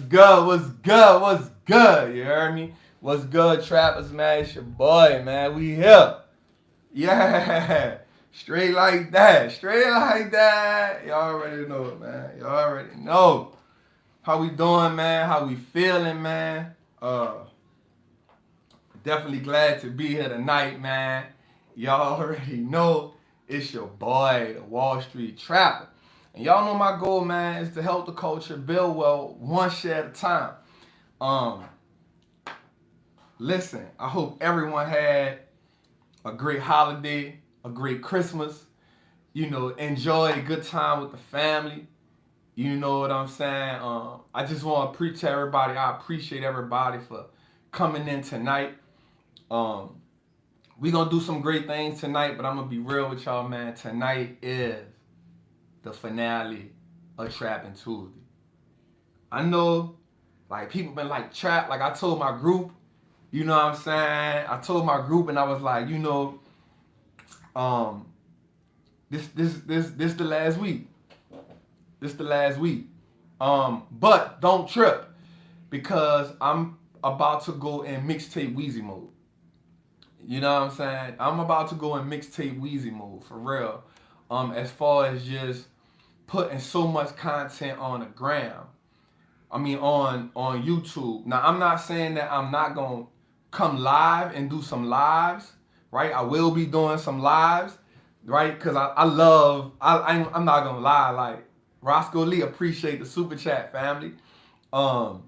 good? What's good? What's good? You heard me? What's good, trappers, man? It's your boy, man. We here. Yeah. Straight like that. Straight like that. Y'all already know it, man. Y'all already know. How we doing, man? How we feeling, man? Definitely glad to be here tonight, man. Y'all already know it's your boy, the Wall Street Trapper. And y'all know my goal, man, is to help the culture build wealth one share at a time. Um, Listen, I hope everyone had a great holiday, a great Christmas. Enjoy a good time with the family. You know what I'm saying? I just want to preach to everybody. I appreciate everybody for coming in tonight. Um, we gonna do some great things tonight, but I'm gonna be real with y'all, man. Tonight is the finale of Trappin Tuesday. I know, like, people been like, trap. Like, I told my group, you know what I'm saying? I told my group, and I was like, um, this the last week. This the last week. But don't trip, because I'm about to go in mixtape Wheezy mode. You know what I'm saying? I'm about to go in mixtape Wheezy mode for real. As far as just putting so much content on the gram. I mean on YouTube. Now I'm not saying that I'm not gonna come live and do some lives, right? I will be doing some lives, right? Cause I'm not gonna lie, like Roscoe Lee, appreciate the super chat, family. Um,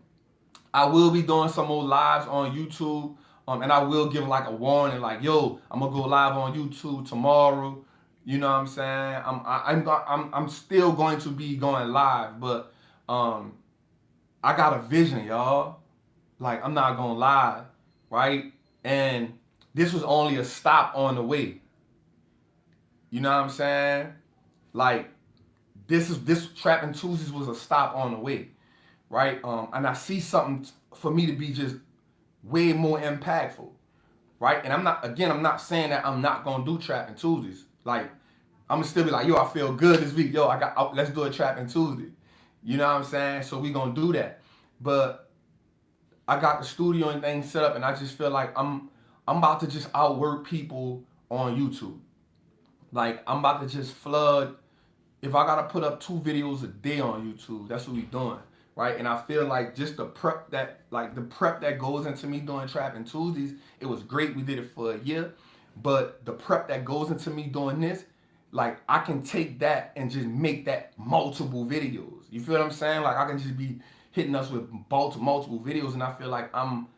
I will be doing some more lives on YouTube. And I will give like a warning, like, yo, I'm gonna go live on YouTube tomorrow. You know what I'm saying? I'm still going to be going live, but I got a vision, y'all. Like, I'm not gonna lie, right? And this was only a stop on the way. You know what I'm saying? Like, this Trappin Tuesdays was a stop on the way, right? And I see something for me to be just way more impactful, right? And I'm not saying that I'm not gonna do Trappin Tuesdays. Like, I'm gonna still be like, yo, I feel good this week. Yo, let's do a Trappin Tuesday. You know what I'm saying? So we gonna do that. But I got the studio and things set up, and I just feel like I'm about to just outwork people on YouTube. Like, I'm about to just flood. If I gotta put up 2 videos a day on YouTube, that's what we doing, right? And I feel like just the prep that goes into me doing Trappin Tuesdays, it was great. We did it for a year, but the prep that goes into me doing this, like, I can take that and just make that multiple videos. You feel what I'm saying? Like, I can just be hitting us with multiple videos, and I feel like I'm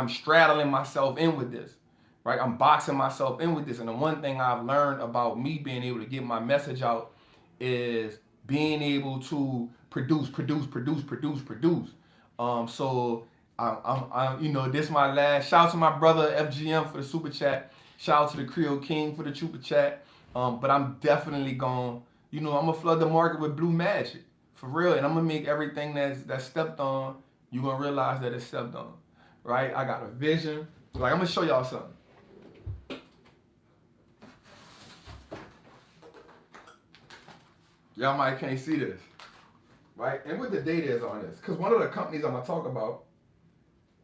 straddling myself in with this, right? I'm boxing myself in with this. And the one thing I've learned about me being able to get my message out is being able to produce. So this is my last. Shout out to my brother FGM for the super chat. Shout out to the Creole King for the super chat. But I'm definitely I'm gonna flood the market with blue magic for real, and I'm gonna make everything that's stepped on. You're gonna realize that it's stepped on, right? I got a vision. Like, I'm gonna show y'all something. Y'all might can't see this, right? And what the data is on this, because one of the companies I'm gonna talk about,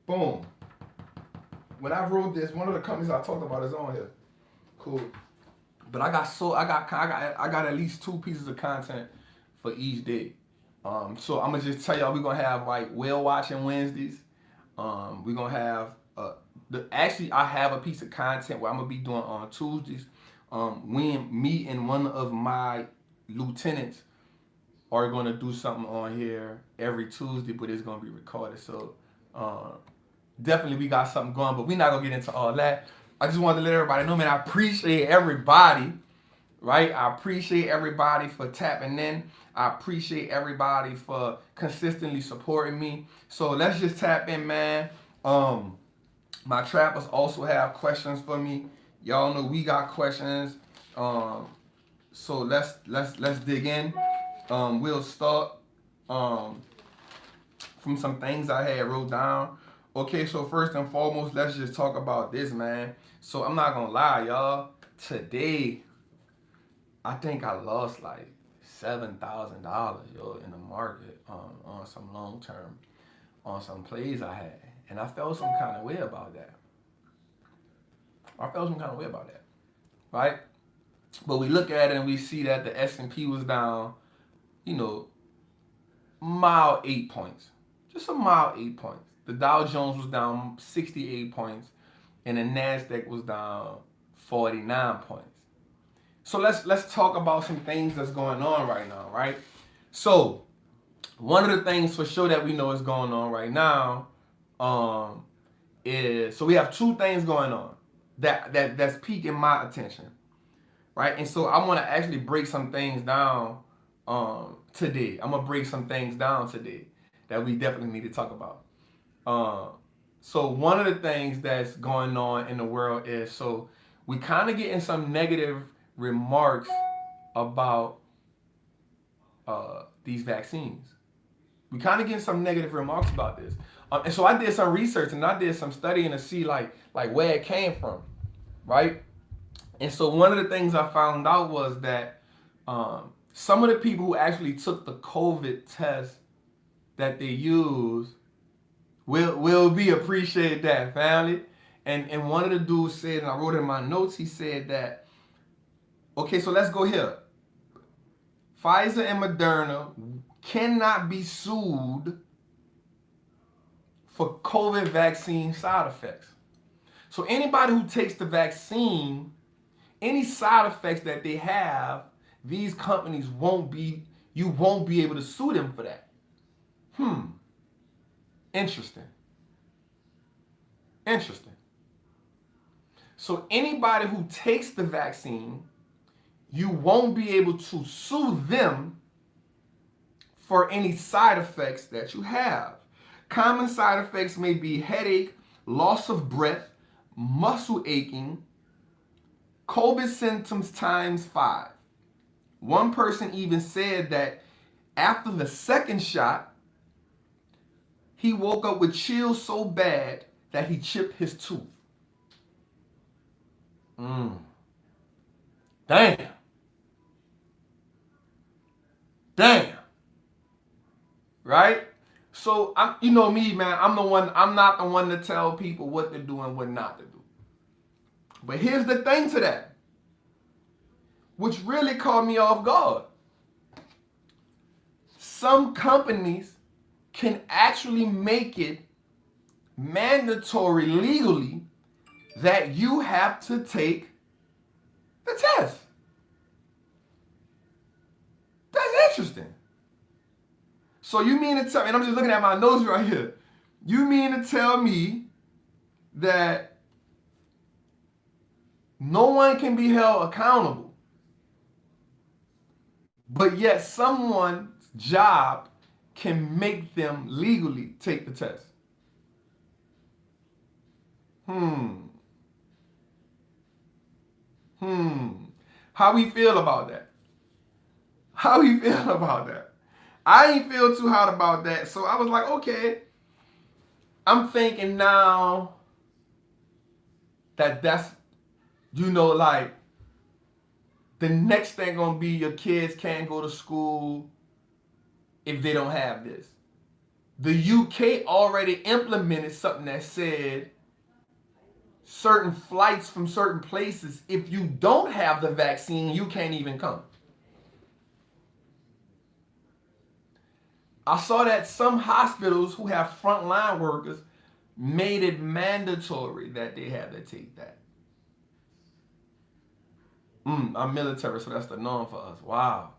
boom. When I wrote this, one of the companies I talked about is on here. Cool. But I got at least 2 pieces of content for each day. So I'm gonna just tell y'all, we're gonna have like whale watching Wednesdays. We're gonna have I have a piece of content where I'm gonna be doing on Tuesdays. Me and one of my lieutenants are gonna do something on here every Tuesday, but it's gonna be recorded. So definitely we got something going, but we're not gonna get into all that. I just wanted to let everybody know, man, I appreciate everybody, right? I appreciate everybody for tapping in. I appreciate everybody for consistently supporting me. So let's just tap in, man. My trappers also have questions for me. Y'all know we got questions. So let's dig in. We'll start from some things I had wrote down. Okay, so first and foremost, let's just talk about this, man. So I'm not gonna lie, y'all. Today, I think I lost like $7,000, yo, in the market on some long term, on some plays I had. And I felt some kind of way about that. Right? But we look at it and we see that the S&P was down, you know, mild 8 points. Just a mild 8 points. The Dow Jones was down 68 points and the NASDAQ was down 49 points. So let's talk about some things that's going on right now, right? So one of the things for sure that we know is going on right now is, so we have two things going on that's piquing my attention, right? And so I want to actually break some things down today. I'm gonna break some things down today that we definitely need to talk about. So one of the things that's going on in the world is, so we kind of getting some negative remarks about these vaccines. We kind of getting some negative remarks about this. And so I did some research and I did some studying to see like where it came from, right? And so one of the things I found out was that some of the people who actually took the COVID test that they used will be appreciate that, family. And one of the dudes said, and I wrote in my notes, he said that, okay, so let's go here. Pfizer and Moderna cannot be sued for COVID vaccine side effects. So anybody who takes the vaccine, any side effects that they have, these companies you won't be able to sue them for that. Interesting. So anybody who takes the vaccine, you won't be able to sue them for any side effects that you have. Common side effects may be headache, loss of breath, muscle aching, COVID symptoms times 5. One person even said that after the second shot, he woke up with chills so bad that he chipped his tooth. Damn. Right? So you know me, man. I'm not the one to tell people what to do and what not to do. But here's the thing to that, which really caught me off guard. Some companies can actually make it mandatory legally that you have to take the test. That's interesting. So you mean to tell me, and I'm just looking at my notes right here, you mean to tell me that no one can be held accountable, but yet someone's job can make them legally take the test? How we feel about that? I ain't feel too hot about that. So I was like, okay. I'm thinking now that's, like, the next thing gonna be your kids can't go to school if they don't have this. The UK already implemented something that said certain flights from certain places, if you don't have the vaccine, you can't even come. I saw that some hospitals who have frontline workers made it mandatory that they had to take that. I'm military, so that's the norm for us. Wow.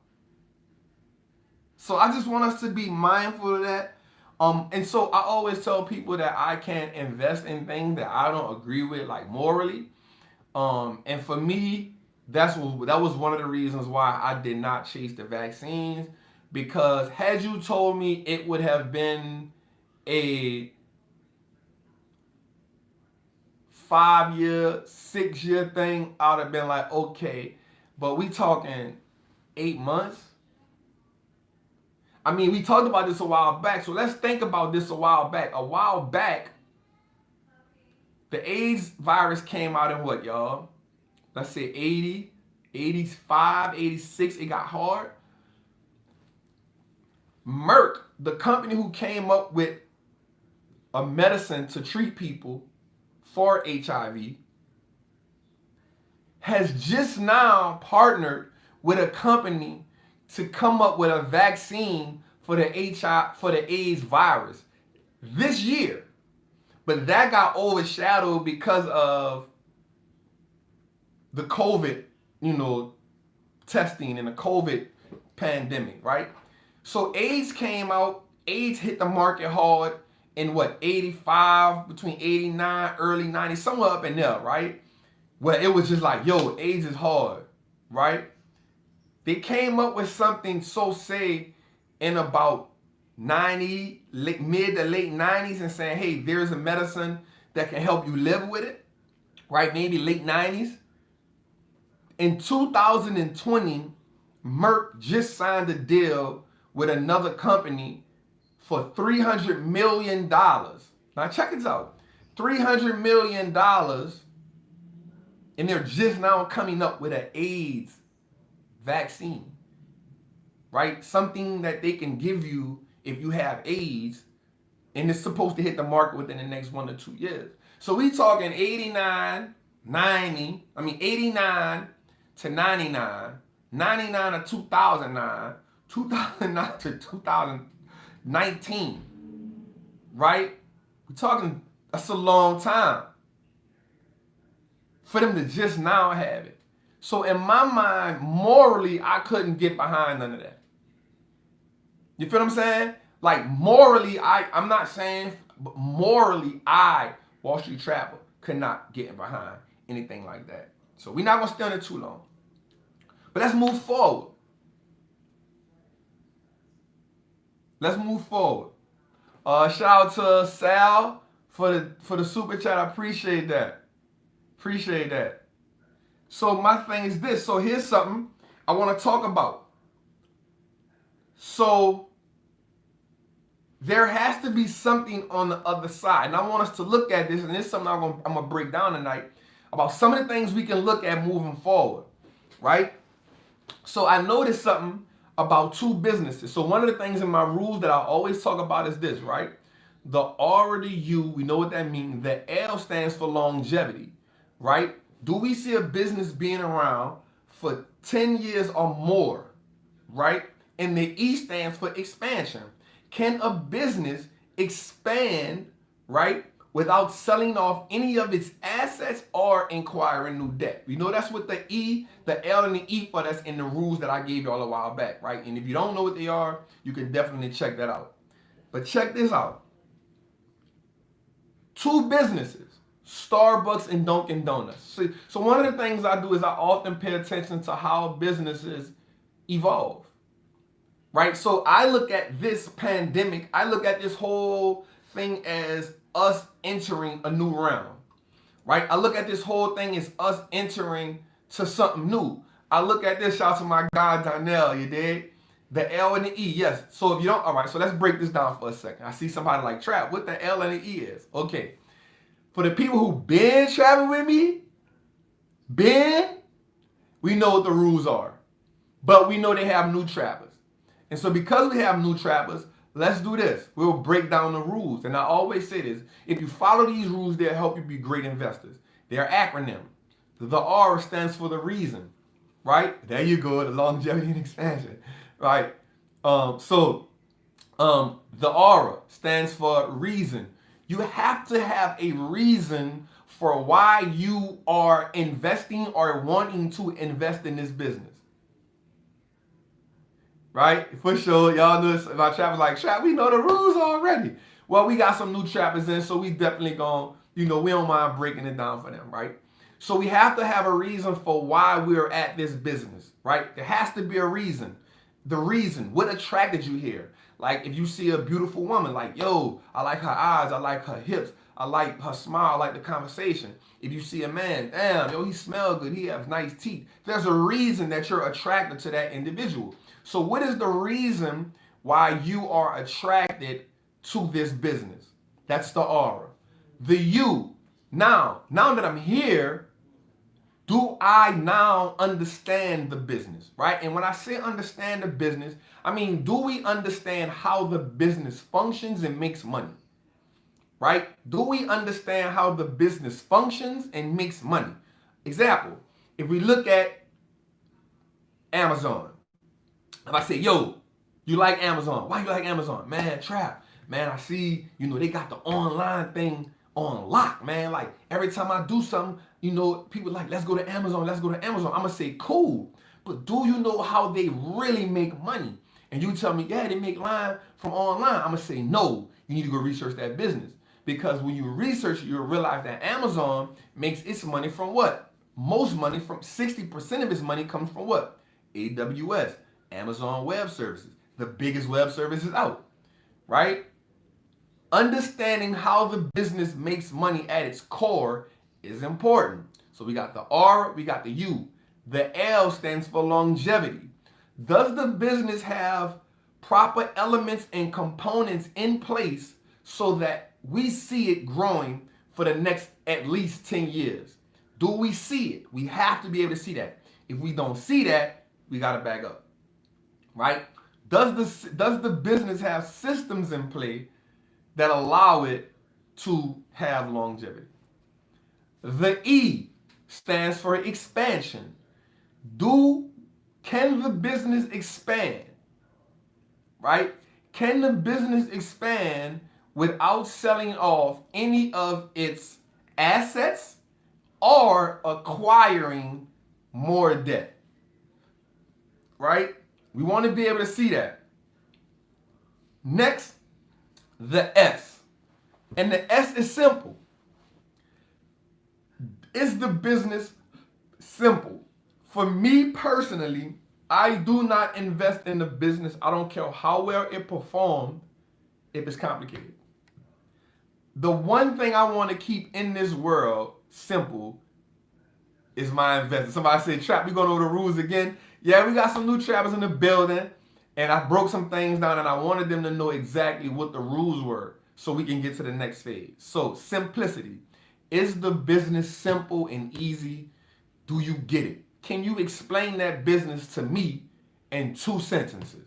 So I just want us to be mindful of that. And so I always tell people that I can't invest in things that I don't agree with, like morally. And for me, that was one of the reasons why I did not chase the vaccines. Because had you told me it would have been a 5-year, 6-year thing, I would have been like, okay. But we talking 8 months. I mean, we talked about this a while back. So let's think about this a while back. A while back, the AIDS virus came out in what, y'all? Let's say 80, 85, 86. It got hard. Merck, the company who came up with a medicine to treat people for HIV, has just now partnered with a company to come up with a vaccine for the AIDS virus this year. But that got overshadowed because of the COVID, testing and the COVID pandemic, right? So AIDS came out, AIDS hit the market hard in 85, between 89, early 90s, somewhere up in there, right? Where it was just like, yo, AIDS is hard, right? They came up with something, so say, in about mid to late 90s and saying, hey, there's a medicine that can help you live with it, right? Maybe late 90s. In 2020, Merck just signed a deal with another company for $300 million. Now check this out. $300 million, and they're just now coming up with an AIDS vaccine, right? Something that they can give you if you have AIDS, and it's supposed to hit the market within the next 1 to 2 years. So we talking 89 to 99, 99 to 2009, 2009 to 2019, right? We're talking, that's a long time for them to just now have it. So in my mind, morally, I couldn't get behind none of that. You feel what I'm saying? Like morally, I'm not saying, but morally, Wallstreet Trapper, could not get behind anything like that. So we're not gonna stay on it too long. But let's move forward. Shout out to Sal for the super chat. I appreciate that. So my thing is this. So here's something I want to talk about. So there has to be something on the other side. And I want us to look at this, and this is something I'm going to break down tonight, about some of the things we can look at moving forward, right? So I noticed something about two businesses. So one of the things in my rules that I always talk about is this, right? The R or the U, we know what that means. The L stands for longevity, right? Do we see a business being around for 10 years or more, right? And the E stands for expansion. Can a business expand, right, without selling off any of its assets or acquiring new debt? We know that's what the E, the L, and the E for. That's in the rules that I gave y'all a while back, right? And if you don't know what they are, you can definitely check that out. But check this out. Two businesses, Starbucks and Dunkin' Donuts. So one of the things I do is I often pay attention to how businesses evolve, right? So I look at this pandemic, I look at this whole thing as us entering a new realm, right? I look at this whole thing as us entering to something new. I look at this, shout out to my guy Donnell, you dig? The L and the E, yes. So if you don't, all right, so let's break this down for a second. I see somebody like Trap, what the L and the E is. Okay. For the people who been traveling with me, we know what the rules are. But we know they have new trappers. And so because we have new trappers, let's do this. We'll break down the rules. And I always say this, if you follow these rules, they'll help you be great investors. They're acronym. The R stands for the reason, right? There you go, the longevity and expansion, right? The R stands for reason. You have to have a reason for why you are investing or wanting to invest in this business. Right? For sure, y'all know this. My trappers like, Trap, we know the rules already. Well, we got some new trappers in, so we definitely gonna, we don't mind breaking it down for them, right? So we have to have a reason for why we're at this business, right? There has to be a reason. The reason, what attracted you here? Like if you see a beautiful woman, like, yo, I like her eyes, I like her hips, I like her smile, I like the conversation. If you see a man, damn, yo, he smells good, he has nice teeth. There's a reason that you're attracted to that individual. So what is the reason why you are attracted to this business? That's the R. The U. Now that I'm here, do I now understand the business, right? And when I say understand the business, I mean, do we understand how the business functions and makes money, right? Do we understand how the business functions and makes money? Example, if we look at Amazon, if I say, yo, you like Amazon? Why you like Amazon? Man, Trap, man, I see, they got the online thing on lock, man. Like every time I do something, people like, let's go to Amazon, let's go to Amazon. I'm gonna say, cool, but do you know how they really make money? And you tell me, yeah, they make line from online. I'm gonna say, no, you need to go research that business. Because when you research, you'll realize that Amazon makes its money from what? Most money from 60% of its money comes from what? AWS, Amazon Web Services, the biggest web services out, right? Understanding how the business makes money at its core is important. So we got the R, we got the U. The L stands for longevity. Does the business have proper elements and components in place so that we see it growing for the next at least 10 years? Do we see it? We have to be able to see that. If we don't see that, we got to back up, right? Does the business have systems in play that allow it to have longevity? The E stands for expansion. Can the business expand, right? Can the business expand without selling off any of its assets or acquiring more debt, right? We want to be able to see that. Next, the S. And the S is simple. Is the business simple? For me personally, I do not invest in the business. I don't care how well it performed if it's complicated. The one thing I want to keep in this world simple is my investment. Somebody said, Trap, we going over the rules again? Yeah, we got some new trappers in the building, and I broke some things down, and I wanted them to know exactly what the rules were so we can get to the next phase. So, simplicity. Is the business simple and easy? Do you get it? Can you explain that business to me in 2 sentences?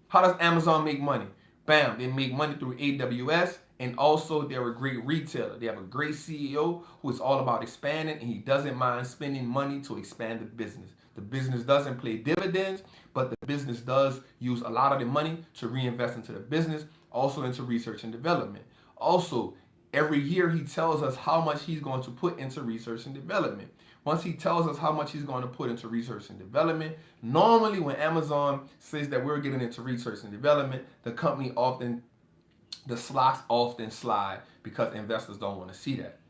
How does Amazon make money? Bam, they make money through AWS, and also they're a great retailer. They have a great CEO who is all about expanding, and he doesn't mind spending money to expand the business. The business doesn't pay dividends, but the business does use a lot of the money to reinvest into the business, also into research and development. Also, every year he tells us how much he's going to put into research and development. Once he tells us how much he's going to put into research and development, normally when Amazon says that we're getting into research and development, the stocks often slide because investors don't want to see that.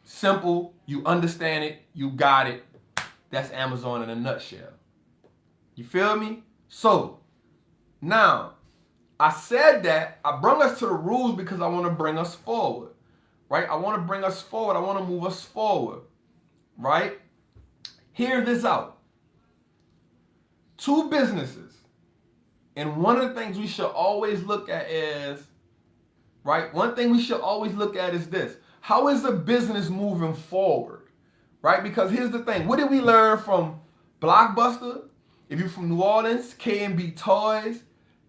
Simple, you understand it, you got it. That's Amazon in a nutshell. You feel me? So, now, I said that, I brought us to the rules because I want to bring us forward, right? I want to bring us forward. I want to move us forward, right? Hear this out. 2 businesses, and one of the things we should always look at is, right? One thing we should always look at is this. How is a business moving forward, right? Because here's the thing. What did we learn from Blockbuster? If you're from New Orleans, K&B Toys.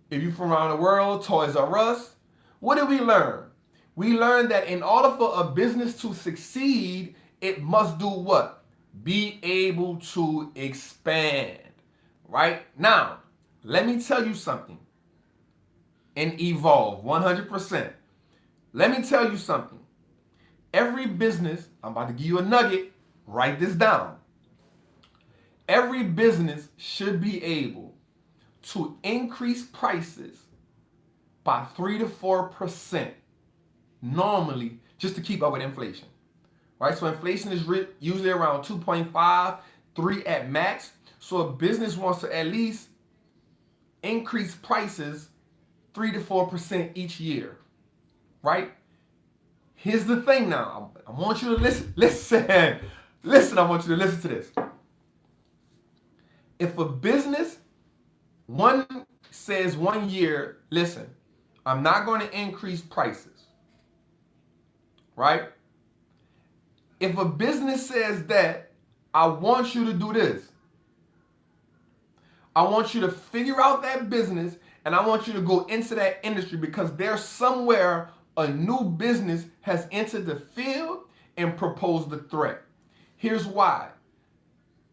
If you're from around the world, Toys R Us. What did we learn? We learned that in order for a business to succeed, it must do what? Be able to expand, right? Now, let me tell you something. And evolve 100%. Let me tell you something. Every business, I'm about to give you a nugget, write this down. Every business should be able to increase prices by 3 to 4% normally just to keep up with inflation, right? So inflation is usually around 2.5, 3 at max. So a business wants to at least increase prices 3 to 4% each year, right? Here's the thing now. I want you to listen. Listen, I want you to listen to this. If a business says 1 year, listen, I'm not going to increase prices, right? If a business says that I want you to do this. I want you to figure out that business, and I want you to go into that industry, because there's somewhere a new business has entered the field and proposed a threat. Here's why.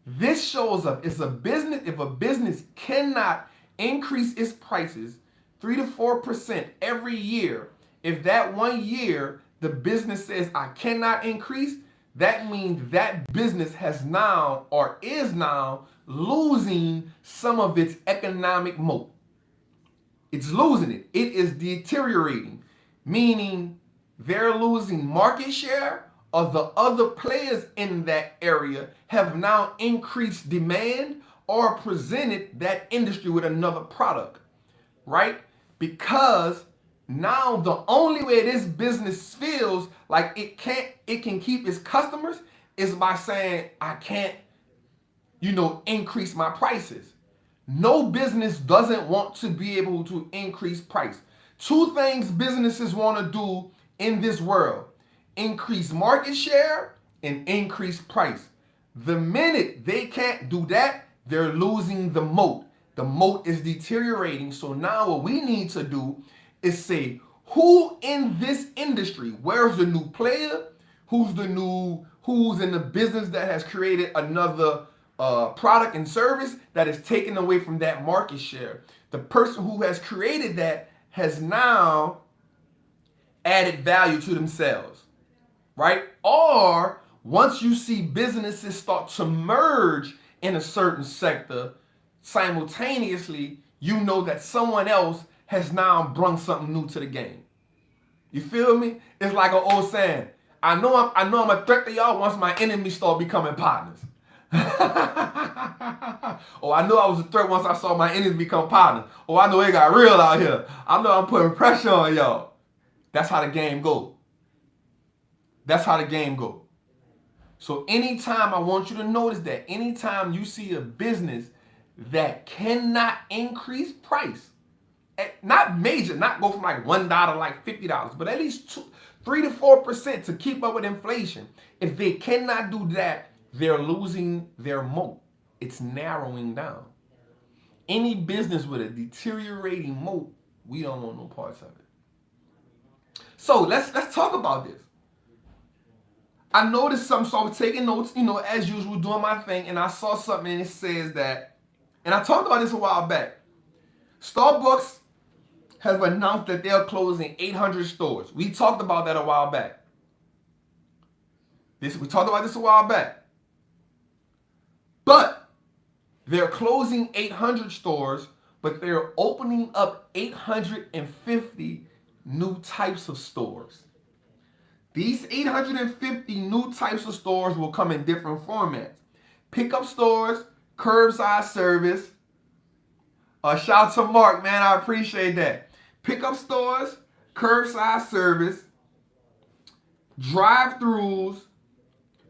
This shows up. It's a business. If a business cannot increase its prices 3 to 4% every year, if that 1 year the business says I cannot increase, that means that business has now or is now losing some of its economic moat. It's losing it. It is deteriorating, meaning they're losing market share, or the other players in that area have now increased demand or presented that industry with another product, right? Because now the only way this business feels like it can keep its customers is by saying, I can't, increase my prices. No business doesn't want to be able to increase price. Two things businesses want to do in this world: increase market share and increase price. The minute they can't do that, they're losing the moat. The moat is deteriorating. So now what we need to do is say, who in this industry, where's the new player? Who's in the business that has created another product and service that is taken away from that market share? The person who has created that has now added value to themselves, right? Or once you see businesses start to merge in a certain sector, simultaneously, you know that someone else has now brought something new to the game. You feel me? It's like an old saying. I know I'm a threat to y'all once my enemies start becoming partners. Oh, I knew I was a threat once I saw my enemies become partners. Oh, I know it got real out here. I know I'm putting pressure on y'all. That's how the game go. That's how the game go. So anytime, I want you to notice that anytime you see a business that cannot increase price, not major, not go from like $1 to like $50, but at least 3 to 4% to keep up with inflation. If they cannot do that, they're losing their moat. It's narrowing down. Any business with a deteriorating moat, we don't want no parts of it. So let's talk about this. I noticed something, so I was taking notes, as usual, doing my thing, and I saw something and it says that, and I talked about this a while back. Starbucks have announced that they're closing 800 stores. We talked about that a while back. We talked about this a while back. But they're closing 800 stores, but they're opening up 850 new types of stores. These 850 new types of stores will come in different formats. Pickup stores, curbside service. Shout out to Mark, man, I appreciate that. Pickup stores, curbside service, drive-throughs.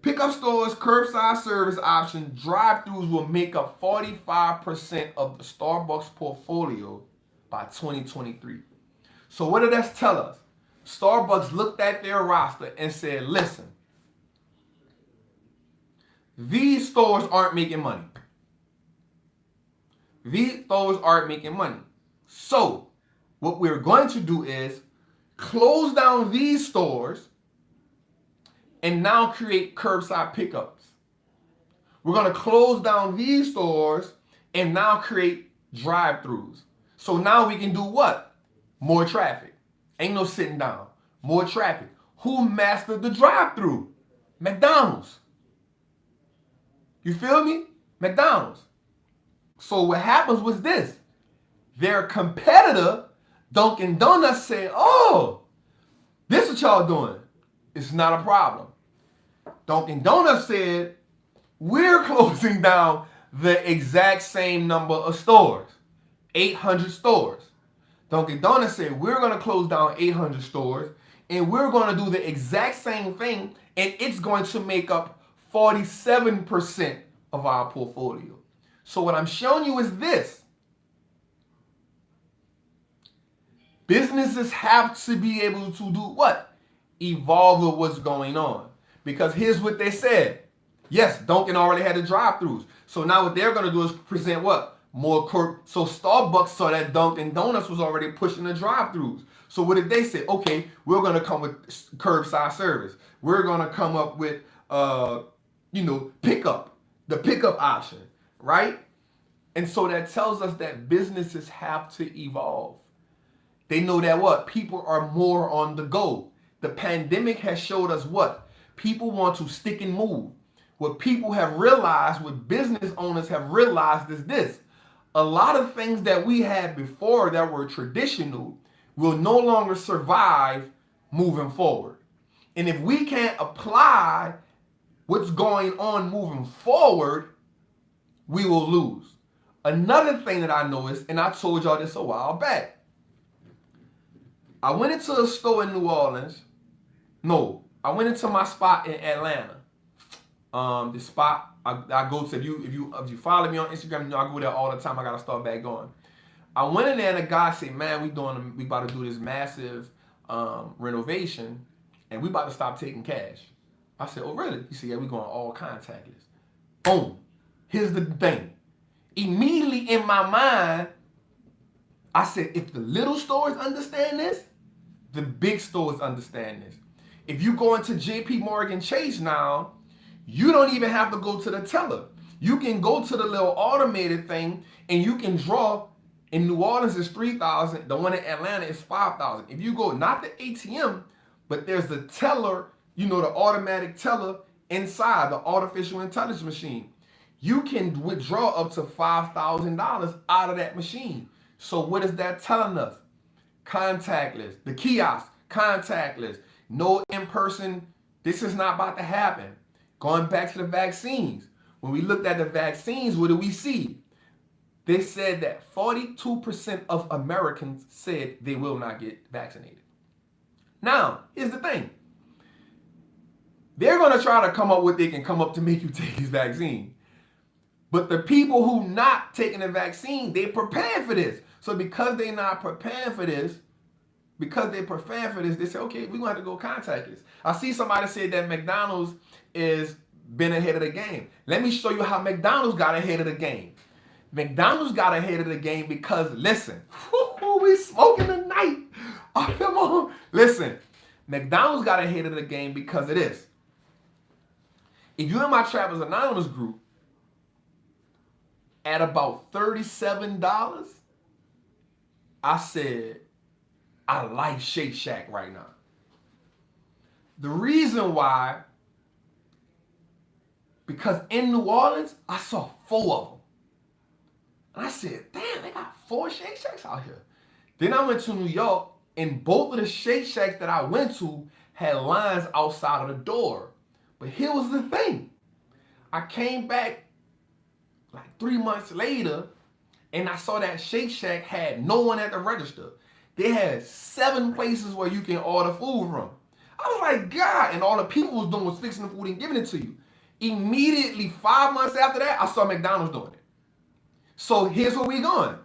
Pickup stores, curbside service option, drive-throughs will make up 45% of the Starbucks portfolio by 2023. So what did that tell us? Starbucks looked at their roster and said, listen, these stores aren't making money. These stores aren't making money. So what we're going to do is close down these stores and now create curbside pickups. We're going to close down these stores and now create drive-throughs. So now we can do what? More traffic. Ain't no sitting down. More traffic. Who mastered the drive-through? McDonald's. You feel me? McDonald's. So what happens was this. Their competitor, Dunkin' Donuts, said, oh, this is what y'all doing. It's not a problem. Dunkin' Donuts said, we're closing down the exact same number of stores, 800 stores. Dunkin' Donuts said, we're going to close down 800 stores, and we're going to do the exact same thing, and it's going to make up 47% of our portfolio. So what I'm showing you is this. Businesses have to be able to do what? Evolve with what's going on. Because here's what they said. Yes, Dunkin' already had the drive-throughs. So now what they're going to do is present what? More so Starbucks saw that Dunkin' Donuts was already pushing the drive-throughs. So what did they say? Okay, we're going to come with curbside service. We're going to come up with, pickup, the pickup option, right? And so that tells us that businesses have to evolve. They know that what? People are more on the go. The pandemic has showed us what? People want to stick and move. What people have realized, what business owners have realized is this. A lot of things that we had before that were traditional will no longer survive moving forward. And if we can't apply what's going on moving forward, we will lose. Another thing that I noticed, and I told y'all this a while back, I went into a store in New Orleans. No, I went into my spot in Atlanta. The spot I go to. If you follow me on Instagram, you know I go there all the time. I gotta start back going. I went in there and the guy said, "Man, we about to do this massive renovation, and we about to stop taking cash." I said, "Oh really?" He said, "Yeah, we going all contactless." Boom. Here's the thing. Immediately in my mind, I said, if the little stores understand this, the big stores understand this. If you go into JP Morgan Chase now, you don't even have to go to the teller. You can go to the little automated thing and you can draw. In New Orleans is 3,000. The one in Atlanta is 5,000. If you go, not the ATM, but there's the teller, the automatic teller inside the artificial intelligence machine. You can withdraw up to $5,000 out of that machine. So what is that telling us? Contactless. The kiosk, contactless. No in-person. This is not about to happen. Going back to the vaccines. When we looked at the vaccines, what do we see? They said that 42% of Americans said they will not get vaccinated. Now, here's the thing. They're going to try to come up with what they can come up to make you take this vaccine. But the people who not taking the vaccine, they prepared for this. So because they not preparing for this, they say, okay, we're going to have to go contactless. I see somebody said that McDonald's is been ahead of the game. Let me show you how McDonald's got ahead of the game. McDonald's got ahead of the game because, listen, we smoking tonight. Oh, come on. Listen, McDonald's got ahead of the game because of this. If you're in my Trappers Anonymous group, at about $37, I said, I like Shake Shack right now. The reason why, because in New Orleans, I saw 4 of them. And I said, damn, they got 4 Shake Shacks out here. Then I went to New York, and both of the Shake Shacks that I went to had lines outside of the door. But here was the thing. I came back like 3 months later, and I saw that Shake Shack had no one at the register. They had 7 places where you can order food from. I was like, God, and all the people was doing was fixing the food and giving it to you. Immediately, 5 months after that, I saw McDonald's doing it. So here's where we going.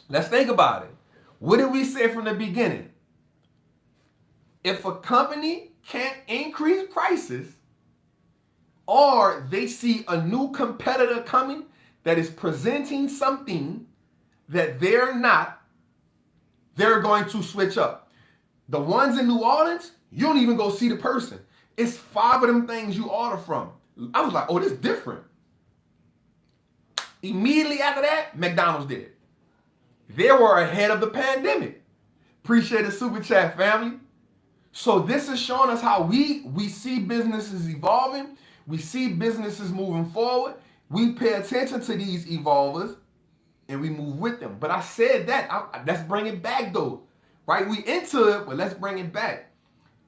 Let's think about it. What did we say from the beginning? If a company can't increase prices, or they see a new competitor coming that is presenting something that they're not, they're going to switch up. The ones in New Orleans, you don't even go see the person. It's 5 of them things you order from. I was like, oh, this is different. Immediately after that, McDonald's did it. They were ahead of the pandemic. Appreciate the super chat, family. So this is showing us how we see businesses evolving. We see businesses moving forward. We pay attention to these evolvers and we move with them. But I said that. Let's bring it back though. Right? We into it, but let's bring it back.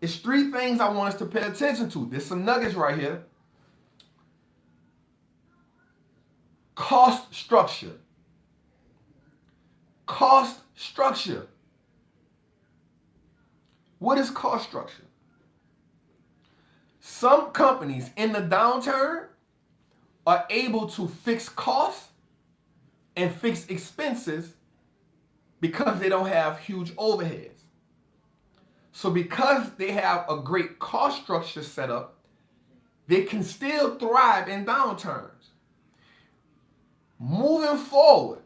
It's 3 things I want us to pay attention to. There's some nuggets right here. Cost structure. Cost structure. What is cost structure? Some companies in the downturn are able to fix costs and fix expenses because they don't have huge overheads. So because they have a great cost structure set up, They can still thrive in downturns. Moving forward,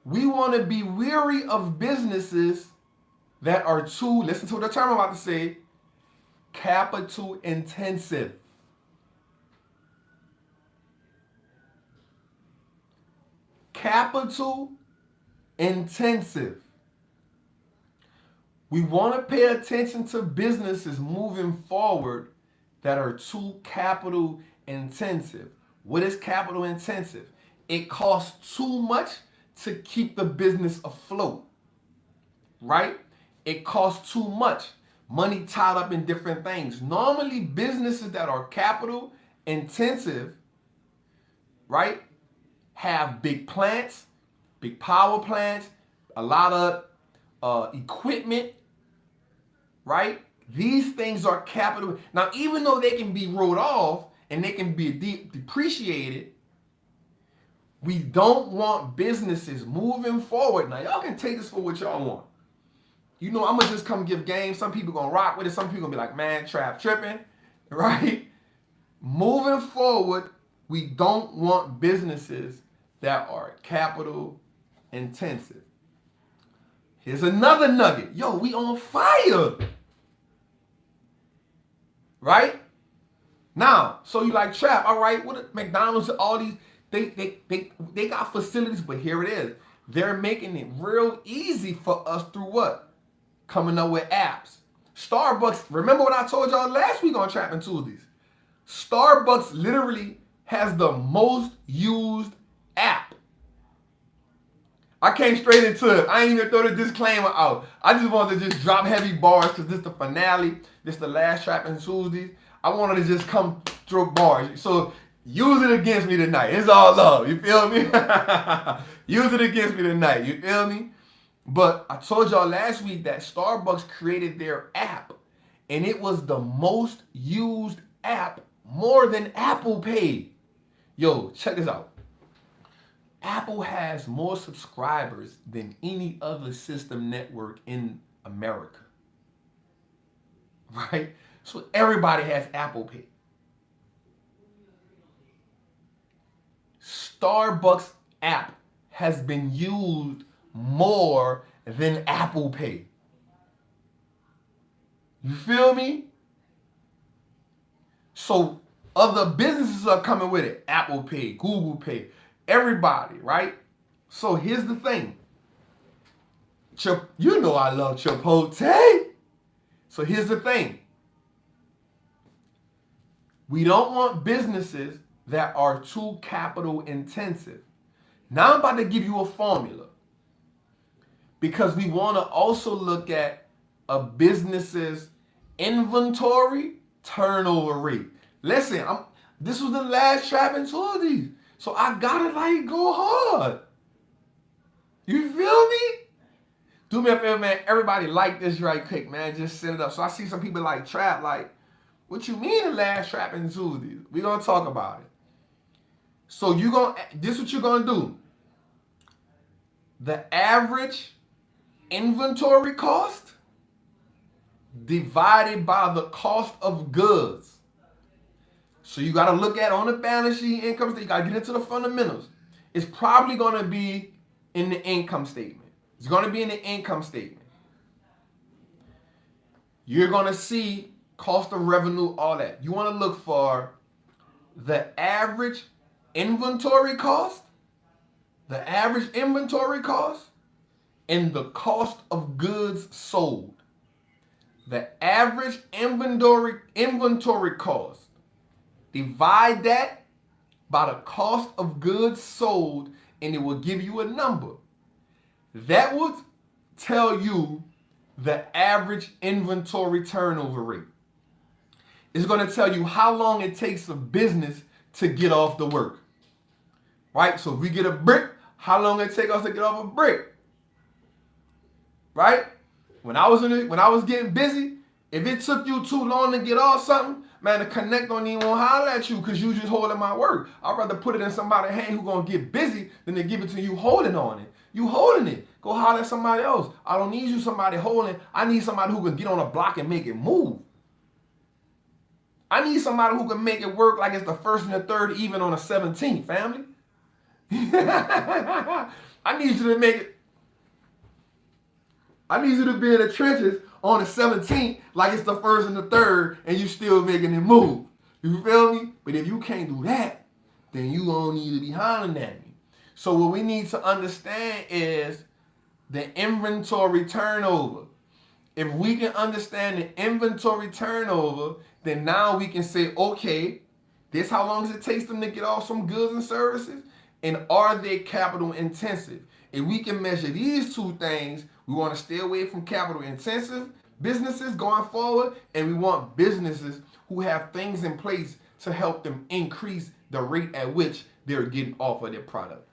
we want to be weary of businesses that are too, listen to the term I'm about to say, capital intensive. Capital intensive. We want to pay attention to businesses moving forward that are too capital intensive. What is capital intensive? It costs too much to keep the business afloat, right? It costs too much. Money tied up in different things. Normally, businesses that are capital intensive, right, have big plants, big power plants, a lot of equipment, right? These things are capital. Now, even though they can be wrote off and they can be depreciated, we don't want businesses moving forward. Now, y'all can take this for what y'all want. You know, I'm going to just come give game. Some people going to rock with it. Some people going to be like, man, Trap tripping, right? Moving forward, we don't want businesses that are capital intensive. Here's another nugget. Yo, we on fire. Right? Now, so you like, Trap, all right, what McDonald's, all these, they got facilities, but here it is. They're making it real easy for us through what? Coming up with apps. Starbucks, remember what I told y'all last week on Trappin Tuesdays? Starbucks literally has the most used app. I came straight into it. I ain't even throw the disclaimer out. I just wanted to just drop heavy bars because this is the finale. This is the last Trappin Tuesdays. I wanted to just come throw bars. So use it against me tonight. It's all love. You feel me? Use it against me tonight. You feel me? But I told y'all last week that Starbucks created their app, and it was the most used app, more than Apple Pay. Yo, check this out. Apple has more subscribers than any other system network in America. Right? So everybody has Apple Pay. Starbucks app has been used more than Apple Pay. You feel me? So other businesses are coming with it. Apple Pay, Google Pay, everybody, right? So here's the thing. You know I love Chipotle. So here's the thing. We don't want businesses that are too capital intensive. Now I'm about to give you a formula, because we want to also look at a business's inventory turnover rate. Listen, this was the last Trappin Tuesdays, so I gotta like go hard. You feel me? Do me a favor, man. Everybody like this right quick, man. Just send it up. So I see some people like Trap, like, what you mean the last Trappin Tuesdays? We gonna talk about it. So this is what you're gonna do. The average inventory cost divided by the cost of goods. So you got to look at on the balance sheet, income statement. You got to get into the fundamentals. It's probably going to be in the income statement. It's going to be in the income statement. You're going to see cost of revenue, all that. You want to look for the average inventory cost, and the cost of goods sold. The average inventory cost. Divide that by the cost of goods sold, and it will give you a number. That would tell you the average inventory turnover rate. It's going to tell you how long it takes a business to get off the work. Right? So if we get a brick, how long it take us to get off a brick? Right? When I was getting busy, if it took you too long to get off something, man, the connect don't even want to holler at you because you just holding my work. I'd rather put it in somebody's hand who's going to get busy than to give it to you holding on it. You holding it. Go holler at somebody else. I don't need you somebody holding. I need somebody who can get on a block and make it move. I need somebody who can make it work like it's the 1st and the 3rd, even on the 17th, family. I need you to make it. I need you to be in the trenches on the 17th like it's the 1st and the 3rd, and you still making it move. You feel me? But if you can't do that, then you don't need to be hollering at me. So what we need to understand is the inventory turnover. If we can understand the inventory turnover, then now we can say, okay, this how long does it take them to get off some goods and services? And are they capital intensive? If we can measure these two things, we want to stay away from capital intensive businesses going forward, and we want businesses who have things in place to help them increase the rate at which they're getting off of their product.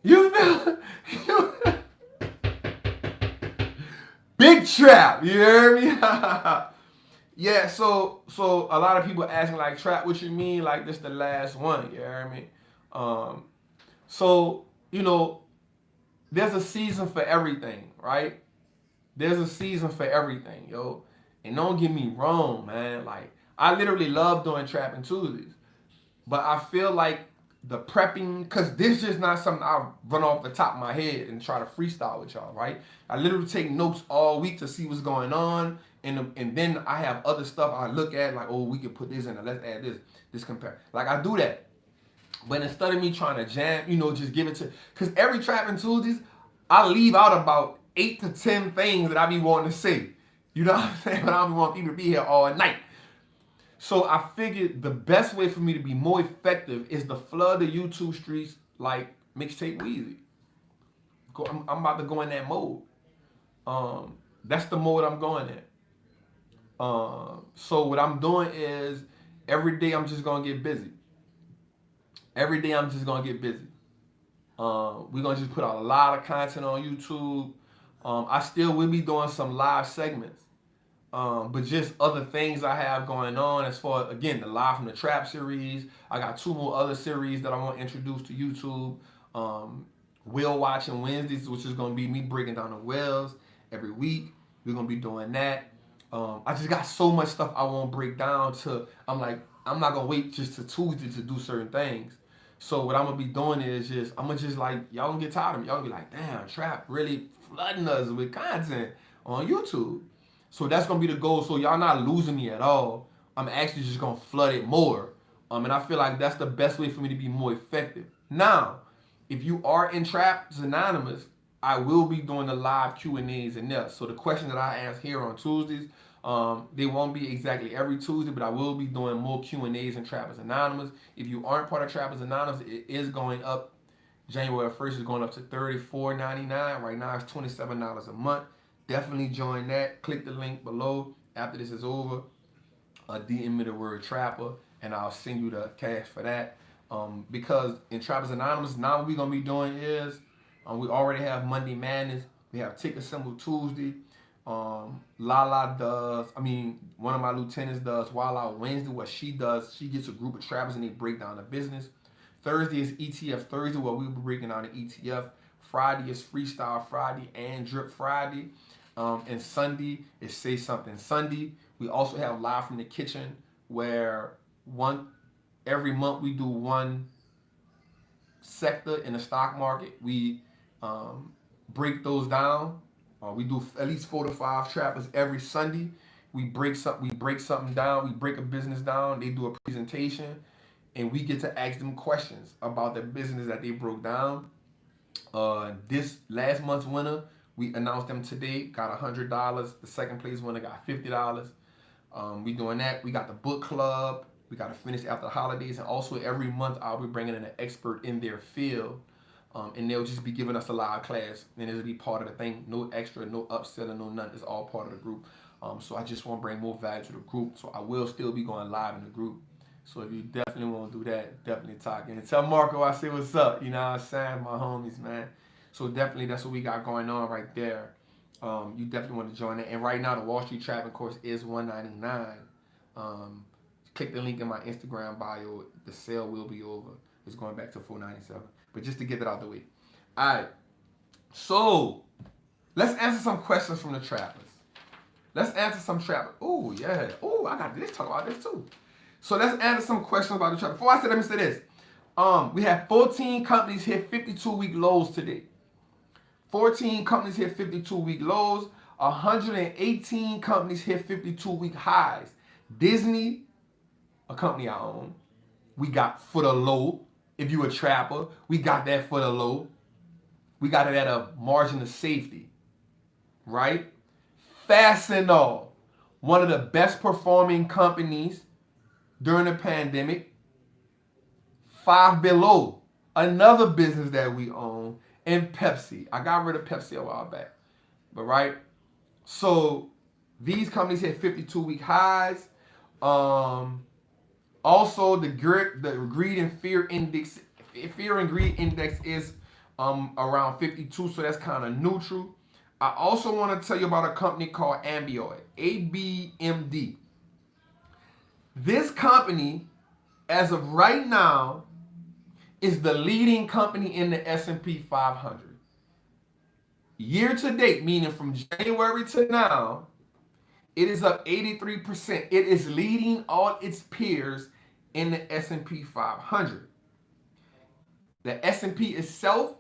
You feel? Big trap, you hear me? Yeah, so a lot of people asking like, Trap, what you mean? Like this the last one, you hear me? So, you know, there's a season for everything, right? There's a season for everything, yo. And don't get me wrong, man. Like, I literally love doing Trappin Tuesdays. But I feel like the prepping, because this is just not something I run off the top of my head and try to freestyle with y'all, right? I literally take notes all week to see what's going on, and then I have other stuff I look at, like, oh, we can put this in there, let's add this compare. Like, I do that. But instead of me trying to jam, you know, just give it to, because every Trappin Tuesdays, I leave out about 8 to 10 things that I be wanting to say. You know what I'm saying? But I don't want people to be here all night. So I figured the best way for me to be more effective is to flood the YouTube streets like Mixtape Weezy. I'm about to go in that mode. That's the mode I'm going in. So what I'm doing is every day I'm just gonna get busy. Every day I'm just gonna get busy. We're gonna just put out a lot of content on YouTube. I still will be doing some live segments. But just other things I have going on as far as, again, the Live from the Trap series. I got 2 more other series that I want to introduce to YouTube. Whale Watching Wednesdays, which is going to be me breaking down the whales every week. We're going to be doing that. I just got so much stuff I want to break down to, I'm like, I'm not going to wait just to Tuesday to do certain things. So what I'm going to be doing is I'm going to just like, y'all going to get tired of me. Y'all going to be like, damn, Trap really flooding us with content on YouTube. So that's going to be the goal. So y'all not losing me at all. I'm actually just going to flood it more. And I feel like that's the best way for me to be more effective. Now, if you are in Traps Anonymous, I will be doing the live Q&As in there. So the questions that I ask here on Tuesdays, they won't be exactly every Tuesday, but I will be doing more Q&As in Trappers Anonymous. If you aren't part of Trappers Anonymous, it is going up. January 1st is going up to $34.99. Right now it's $27 a month. Definitely join that. Click the link below after this is over. DM me the word Trapper, and I'll send you the cash for that. Because in Trappers Anonymous, now what we're going to be doing is, we already have Monday Madness. We have Ticker Symbol Tuesday. Lala does, one of my lieutenants does Wild Out Wednesday. What she does, she gets a group of trappers and they break down the business. Thursday is ETF Thursday, where we'll be breaking down the ETF. Friday is Freestyle Friday and Drip Friday. And Sunday is Say Something Sunday. We also have Live from the Kitchen, where every month we do one sector in the stock market. We break those down. We do at least 4 to 5 trappers every Sunday. We break something down. We break a business down. They do a presentation, and we get to ask them questions about the business that they broke down. This last month's winner, we announced them today, got $100. The second place winner got $50. We doing that. We got the book club. We got to finish after the holidays, and also every month I'll be bringing in an expert in their field, and they'll just be giving us a live class, and it'll be part of the thing. No extra, no upselling, no nothing. It's all part of the group. So I just want to bring more value to the group. So I will still be going live in the group. So if you definitely want to do that, definitely talk. And tell Marco I say what's up. You know what I'm saying? My homies, man. So definitely that's what we got going on right there. You definitely want to join it. And right now the Wallstreet Trapping course is $199. Click the link in my Instagram bio. The sale will be over. It's going back to $497. But just to get it out the way. All right. So let's answer some questions from the trappers. Let's answer some trap. Oh, yeah. Oh, I got this. Talk about this too. So let's answer some questions about the trap. Before I say, let me say this. We have 14 companies hit 52-week lows today. 14 companies hit 52-week lows. 118 companies hit 52-week highs. Disney, a company I own, we got for the low. If you a trapper, we got that for the low. We got it at a margin of safety, right? Fastenal, one of the best performing companies during the pandemic. Five Below, another business that we own, and Pepsi. I got rid of Pepsi a while back, but right. So these companies hit 52-week highs. Also, the greed and fear index, fear and greed index is around 52, so that's kind of neutral. I also want to tell you about a company called Ambioid, ABMD. This company, as of right now, is the leading company in the S&P 500. Year to date, meaning from January to now, it is up 83%. It is leading all its peers in the S&P 500. The S&P itself,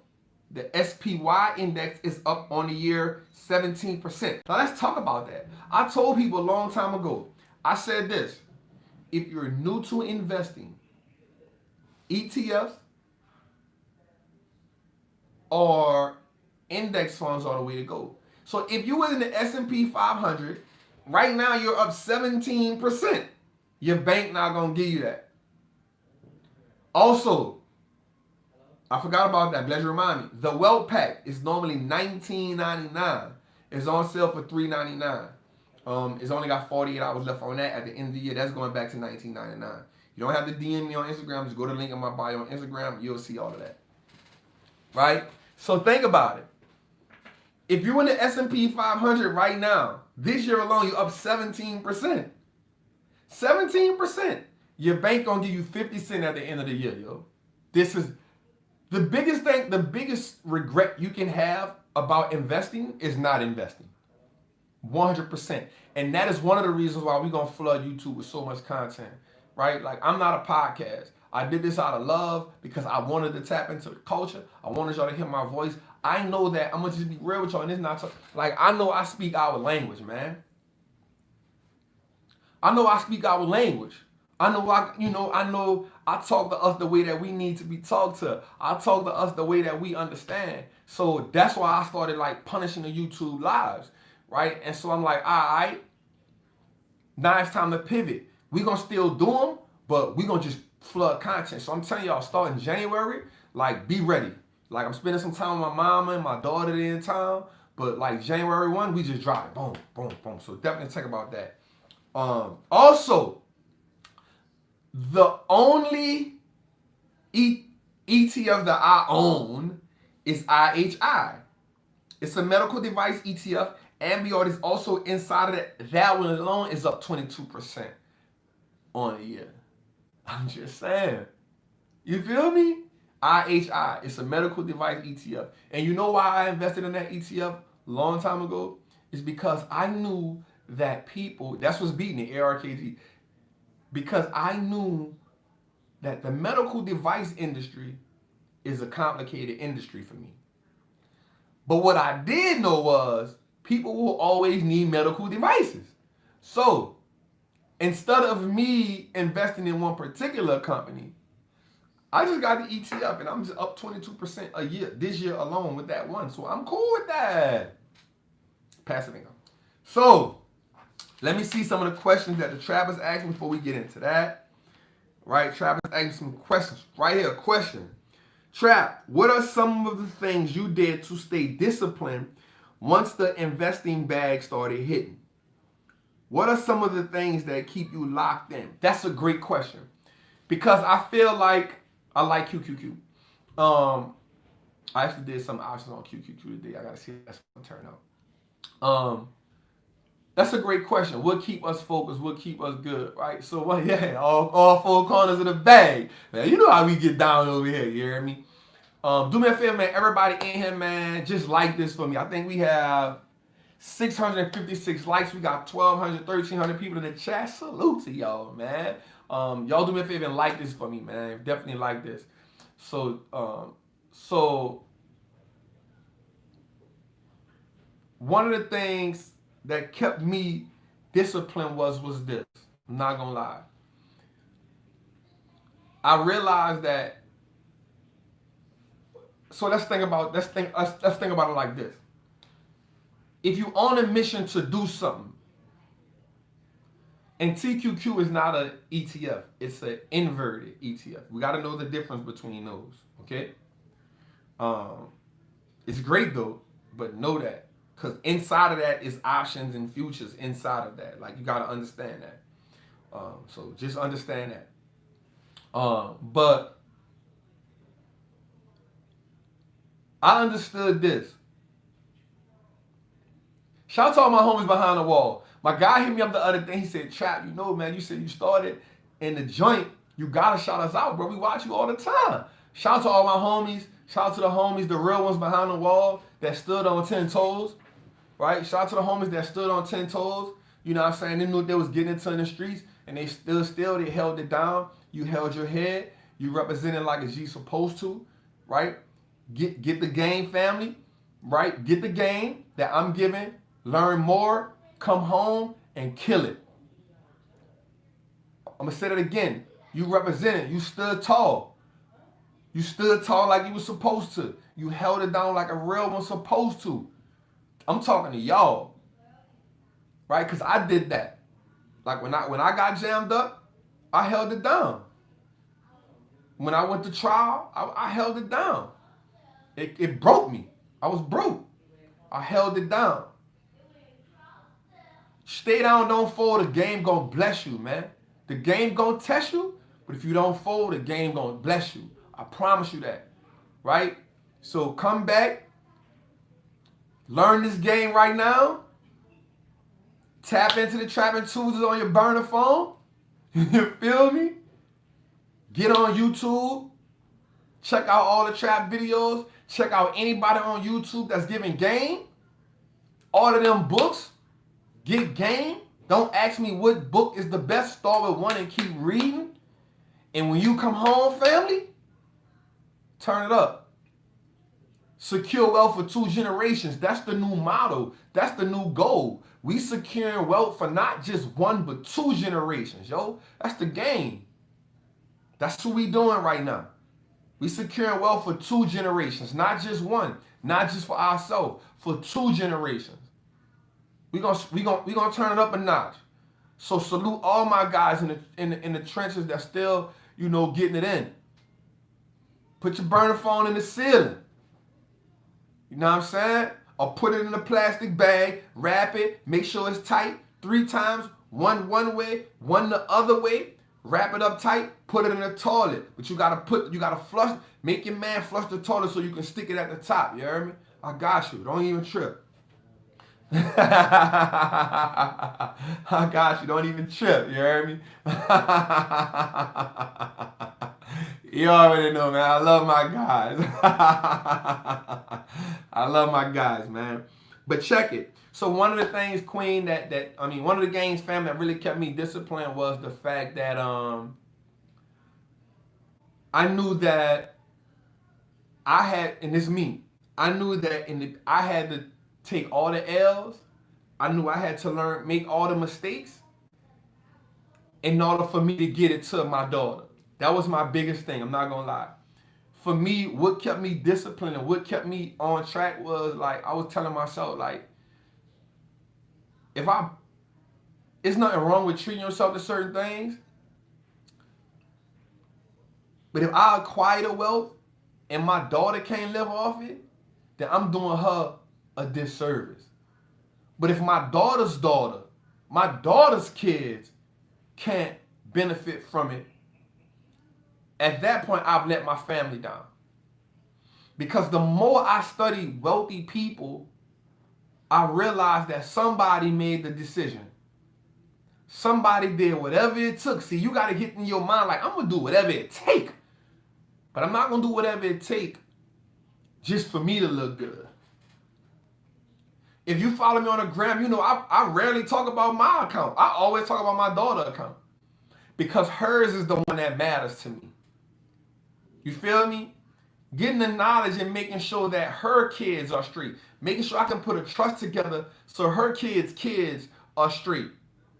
the SPY index, is up on the year 17%. Now let's talk about that. I told people a long time ago, I said this: if you're new to investing, ETFs or index funds are the way to go. So if you were in the S&P 500, right now you're up 17%. Your bank not gonna give you that. Also, I forgot about that. Glad you remind me. The Wealth Pack is normally $19.99. It's on sale for $3.99. It's only got 48 hours left on that. At the end of the year, that's going back to $19.99. You don't have to DM me on Instagram. Just go to the link in my bio on Instagram. You'll see all of that. Right? So think about it. If you're in the S&P 500 right now, this year alone, you're up 17%. 17%. Your bank gonna give you 50 cents at the end of the year, yo. This is the biggest thing, the biggest regret you can have about investing is not investing. 100%. And that is one of the reasons why we're gonna flood YouTube with so much content, right? Like, I'm not a podcast. I did this out of love because I wanted to tap into the culture. I wanted y'all to hear my voice. I know that I'm gonna just be real with y'all, and it's not like, I know I speak our language, man. I know I speak our language. I know I talk to us the way that we need to be talked to. I talk to us the way that we understand. So that's why I started like punishing the YouTube lives, right? And so I'm like, all right, now it's time to pivot. We're gonna still do them, but we're gonna just flood content. So I'm telling y'all, starting January, like, be ready. Like, I'm spending some time with my mama and my daughter in town, but like January 1, we just drop it. Boom, boom, boom. So definitely think about that. Also, the only ETF that I own is IHI. It's a medical device ETF. Ambioid is also inside of it. That one alone is up 22% on the year. I'm just saying. You feel me? IHI. It's a medical device ETF. And you know why I invested in that ETF a long time ago? It's because I knew that people, that's what's beating it, ARKG. Because I knew that the medical device industry is a complicated industry for me. But what I did know was people will always need medical devices. So instead of me investing in one particular company, I just got the ETF and I'm just up 22% a year this year alone with that one. So I'm cool with that. Passive income. So let me see some of the questions that the Trappers asked me before we get into that. Right, Trappers asked me some questions. Right here, question. Trap, what are some of the things you did to stay disciplined once the investing bag started hitting? What are some of the things that keep you locked in? That's a great question. Because I feel like I like QQQ. I actually did some options on QQQ today. I gotta see if that's gonna turn out. That's a great question. What keep us focused? What keep us good, right? So, well, yeah, all four corners of the bag. Man, you know how we get down over here, you hear me? Do me a favor, man. Everybody in here, man, just like this for me. I think we have 656 likes. We got 1,200, 1,300 people in the chat. Salute to y'all, man. Y'all do me a favor and like this for me, man. Definitely like this. So one of the things that kept me disciplined was this. I'm not gonna lie. I realized that. So let's think about it like this. If you on a mission to do something, and TQQ is not an ETF, it's an inverted ETF. We got to know the difference between those, okay? It's great though, but know that, because inside of that is options and futures inside of that. Like, you got to understand that. So just understand that. But I understood this. Shout out to all my homies behind the wall. My guy hit me up the other day. He said, Trap, you know, man, you said you started in the joint. You got to shout us out, bro. We watch you all the time. Shout out to all my homies. Shout out to the homies, the real ones behind the wall that stood on 10 toes, right? Shout out to the homies that stood on 10 toes. You know what I'm saying? They knew they was getting into in the streets, and they they held it down. You held your head. You represented like a G supposed to, right? Get the game, family, right? Get the game that I'm giving. Learn more, come home, and kill it. I'm going to say that again. You represented. You stood tall. You stood tall like you were supposed to. You held it down like a real one supposed to. I'm talking to y'all, right? Because I did that. Like when I got jammed up, I held it down. When I went to trial, I held it down. It broke me. I was broke. I held it down. Stay down, don't fold. The game gonna bless you, man. The game gonna test you, but if you don't fold, the game gonna bless you. I promise you that, right? So come back, learn this game right now. Tap into the Trappin Tuesday on your burner phone. You feel me? Get on YouTube. Check out all the trap videos. Check out anybody on YouTube that's giving game. All of them books. Get game. Don't ask me what book is the best. Start with one and keep reading. And when you come home, family, turn it up. Secure wealth for 2 generations. That's the new motto. That's the new goal. We securing wealth for not just 1, but 2 generations, yo. That's the game. That's what we doing right now. We securing wealth for 2 generations, not just 1, not just for ourselves, for 2 generations. We gonna turn it up a notch. So salute all my guys in the trenches that still, you know, getting it in. Put your burner phone in the ceiling. You know what I'm saying? Or put it in a plastic bag, wrap it, make sure it's tight 3 times, one way, one the other way. Wrap it up tight, put it in the toilet. But you gotta flush, make your man flush the toilet so you can stick it at the top. You heard me? I got you. Don't even trip. I got you. Don't even trip. You heard me? You already know, man. I love my guys. I love my guys, man. But check it. So one of the things, Queen, one of the games, fam, that really kept me disciplined was the fact that I knew that I had, and it's me, I knew that I had to take all the L's. I knew I had to make all the mistakes in order for me to get it to my daughter. That was my biggest thing, I'm not gonna lie. For me, what kept me disciplined and what kept me on track was, like, I was telling myself, like, it's nothing wrong with treating yourself to certain things, but if I acquire the wealth and my daughter can't live off it, then I'm doing her a disservice. But if my daughter's daughter, my daughter's kids can't benefit from it, at that point, I've let my family down. Because the more I study wealthy people, I realized that somebody made the decision. Somebody did whatever it took. See, you got to get in your mind like, I'm going to do whatever it take. But I'm not going to do whatever it take just for me to look good. If you follow me on the gram, you know I rarely talk about my account. I always talk about my daughter's account because hers is the one that matters to me. You feel me? Getting the knowledge and making sure that her kids are straight. Making sure I can put a trust together so her kids are straight.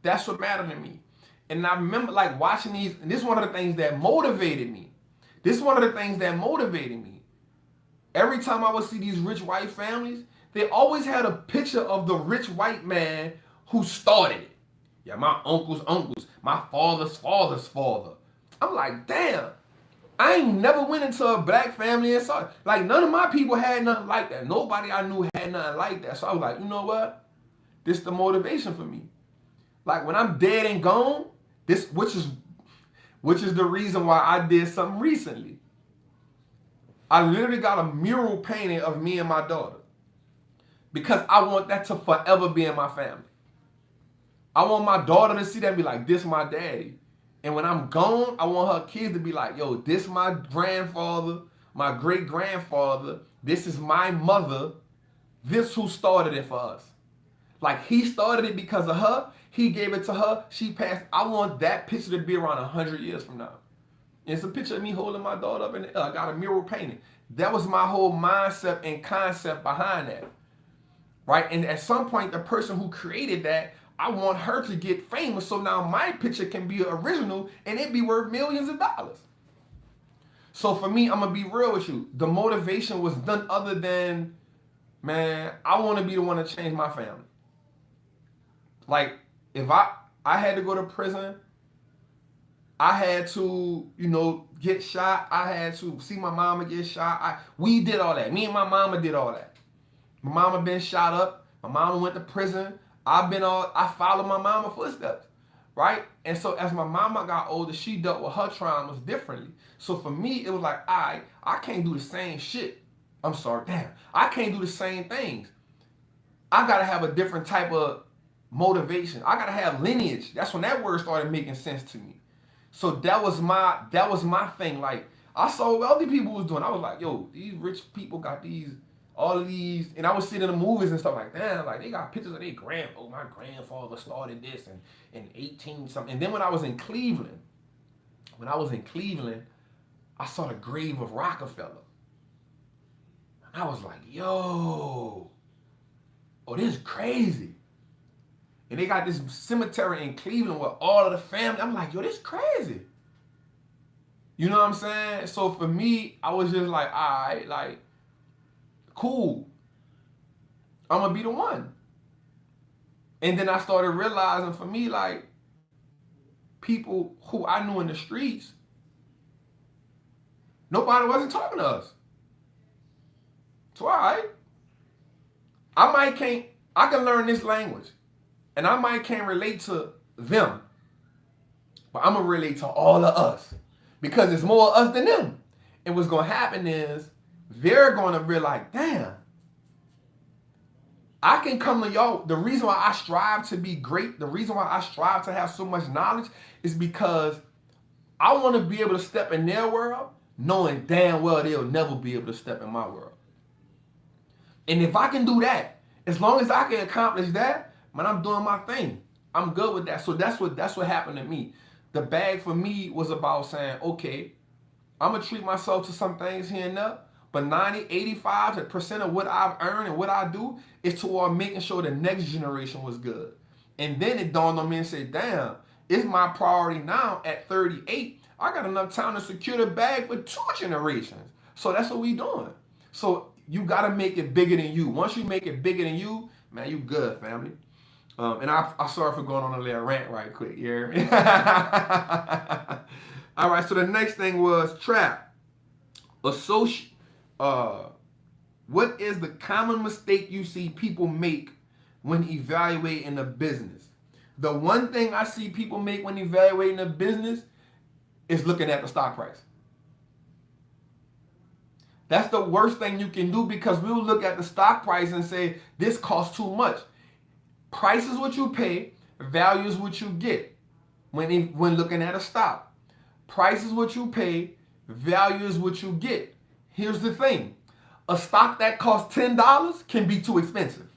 That's what mattered to me. And I remember like watching these, and this is one of the things that motivated me. Every time I would see these rich white families, they always had a picture of the rich white man who started it. Yeah, my uncle's uncles, my father's father's father. I'm like, damn. I ain't never went into a black family and saw, like, none of my people had nothing like that. Nobody I knew had nothing like that. So I was like, you know what? This is the motivation for me. Like, when I'm dead and gone, which is the reason why I did something recently. I literally got a mural painted of me and my daughter because I want that to forever be in my family. I want my daughter to see that and be like, this my daddy. And when I'm gone, I want her kids to be like, yo, this my grandfather, my great-grandfather, this is my mother, this who started it for us. Like, he started it because of her, he gave it to her, she passed. I want that picture to be around 100 years from now. And it's a picture of me holding my daughter up, and I got a mural painted. That was my whole mindset and concept behind that, right? And at some point, the person who created that, I want her to get famous so now my picture can be original and it be worth millions of dollars. So for me, I'm going to be real with you. The motivation was none other than, man, I want to be the one to change my family. Like, if I had to go to prison, I had to, get shot. I had to see my mama get shot. We did all that. Me and my mama did all that. My mama been shot up. My mama went to prison. I followed my mama's footsteps, right? And so as my mama got older, she dealt with her traumas differently. So for me, it was like, I can't do the same shit. I can't do the same things. I gotta have a different type of motivation. I gotta have lineage. That's when that word started making sense to me. So that was my thing. Like, I saw what other people was doing. I was like, yo, these rich people got all of these, and I was seeing in the movies and stuff like, damn, like they got pictures of my grandfather started this in 18 something. And then when I was in Cleveland, I saw the grave of Rockefeller. And I was like, yo, this is crazy. And they got this cemetery in Cleveland with all of the family. I'm like, yo, this is crazy. You know what I'm saying? So for me, I was just like, all right, like, cool. I'm going to be the one. And then I started realizing for me, like, people who I knew in the streets, nobody wasn't talking to us. So, all right. I can learn this language. And I might can't relate to them. But I'm going to relate to all of us. Because it's more us than them. And what's going to happen is, they're going to realize, damn, I can come to y'all. The reason why I strive to be great, the reason why I strive to have so much knowledge is because I want to be able to step in their world knowing damn well they'll never be able to step in my world. And if I can do that, as long as I can accomplish that, man, I'm doing my thing. I'm good with that. So that's what happened to me. The bag for me was about saying, okay, I'm going to treat myself to some things here and there. But 85% of what I've earned and what I do is toward making sure the next generation was good. And then it dawned on me and said, damn, it's my priority now at 38. I got enough time to secure the bag for 2 generations. So that's what we doing. So you got to make it bigger than you. Once you make it bigger than you, man, you good, family. And I'm sorry for going on a little rant right quick. You hear me? All right, so the next thing was trap. What is the common mistake you see people make when evaluating a business? The one thing I see people make when evaluating a business is looking at the stock price. That's the worst thing you can do because we'll look at the stock price and say, this costs too much. Price is what you pay, value is what you get when looking at a stock. Price is what you pay, value is what you get. Here's the thing. A stock that costs $10 can be too expensive.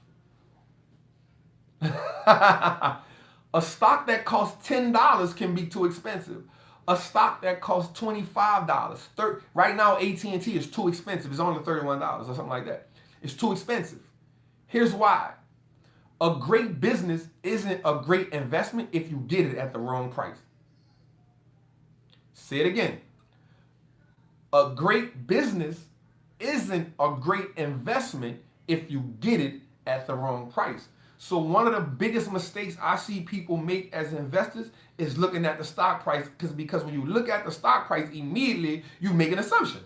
A stock that costs $10 can be too expensive. A stock that costs $25, right now AT&T is too expensive. It's only $31 or something like that. It's too expensive. Here's why. A great business isn't a great investment if you get it at the wrong price. Say it again. A great business isn't a great investment if you get it at the wrong price. So one of the biggest mistakes I see people make as investors is looking at the stock price, because when you look at the stock price, immediately you make an assumption.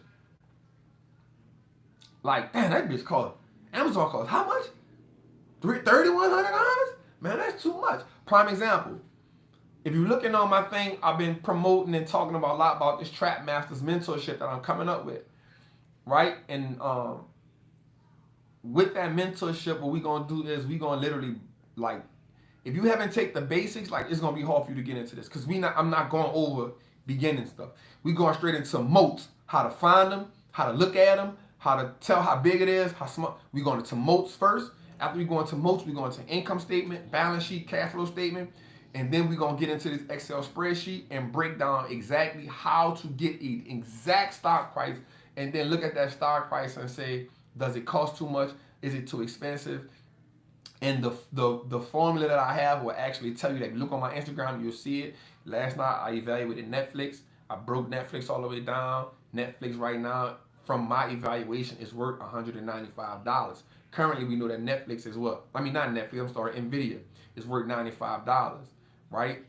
Like, damn, that bitch cost, Amazon cost how much? $3,100? Man, that's too much. Prime example. If you're looking on my thing, I've been promoting and talking about a lot about this Trap Masters mentorship that I'm coming up with, right? And with that mentorship, what we're going to do is we're going to literally, like, if you haven't taken the basics, like, it's going to be hard for you to get into this, because I'm not going over beginning stuff. We're going straight into moats, how to find them, how to look at them, how to tell how big it is, how small. We're going to moats first. After we go into moats, we go into income statement, balance sheet, cash flow statement, and then we're going to get into this Excel spreadsheet and break down exactly how to get an exact stock price, and then look at that stock price and say, does it cost too much? Is it too expensive? And the formula that I have will actually tell you that. Look on my Instagram, you'll see it. Last night I evaluated Netflix. I broke Netflix all the way down. Netflix right now, from my evaluation, is worth $195. Currently, we know that Netflix is what? I mean, not Netflix, I'm sorry, Nvidia is worth $95, right?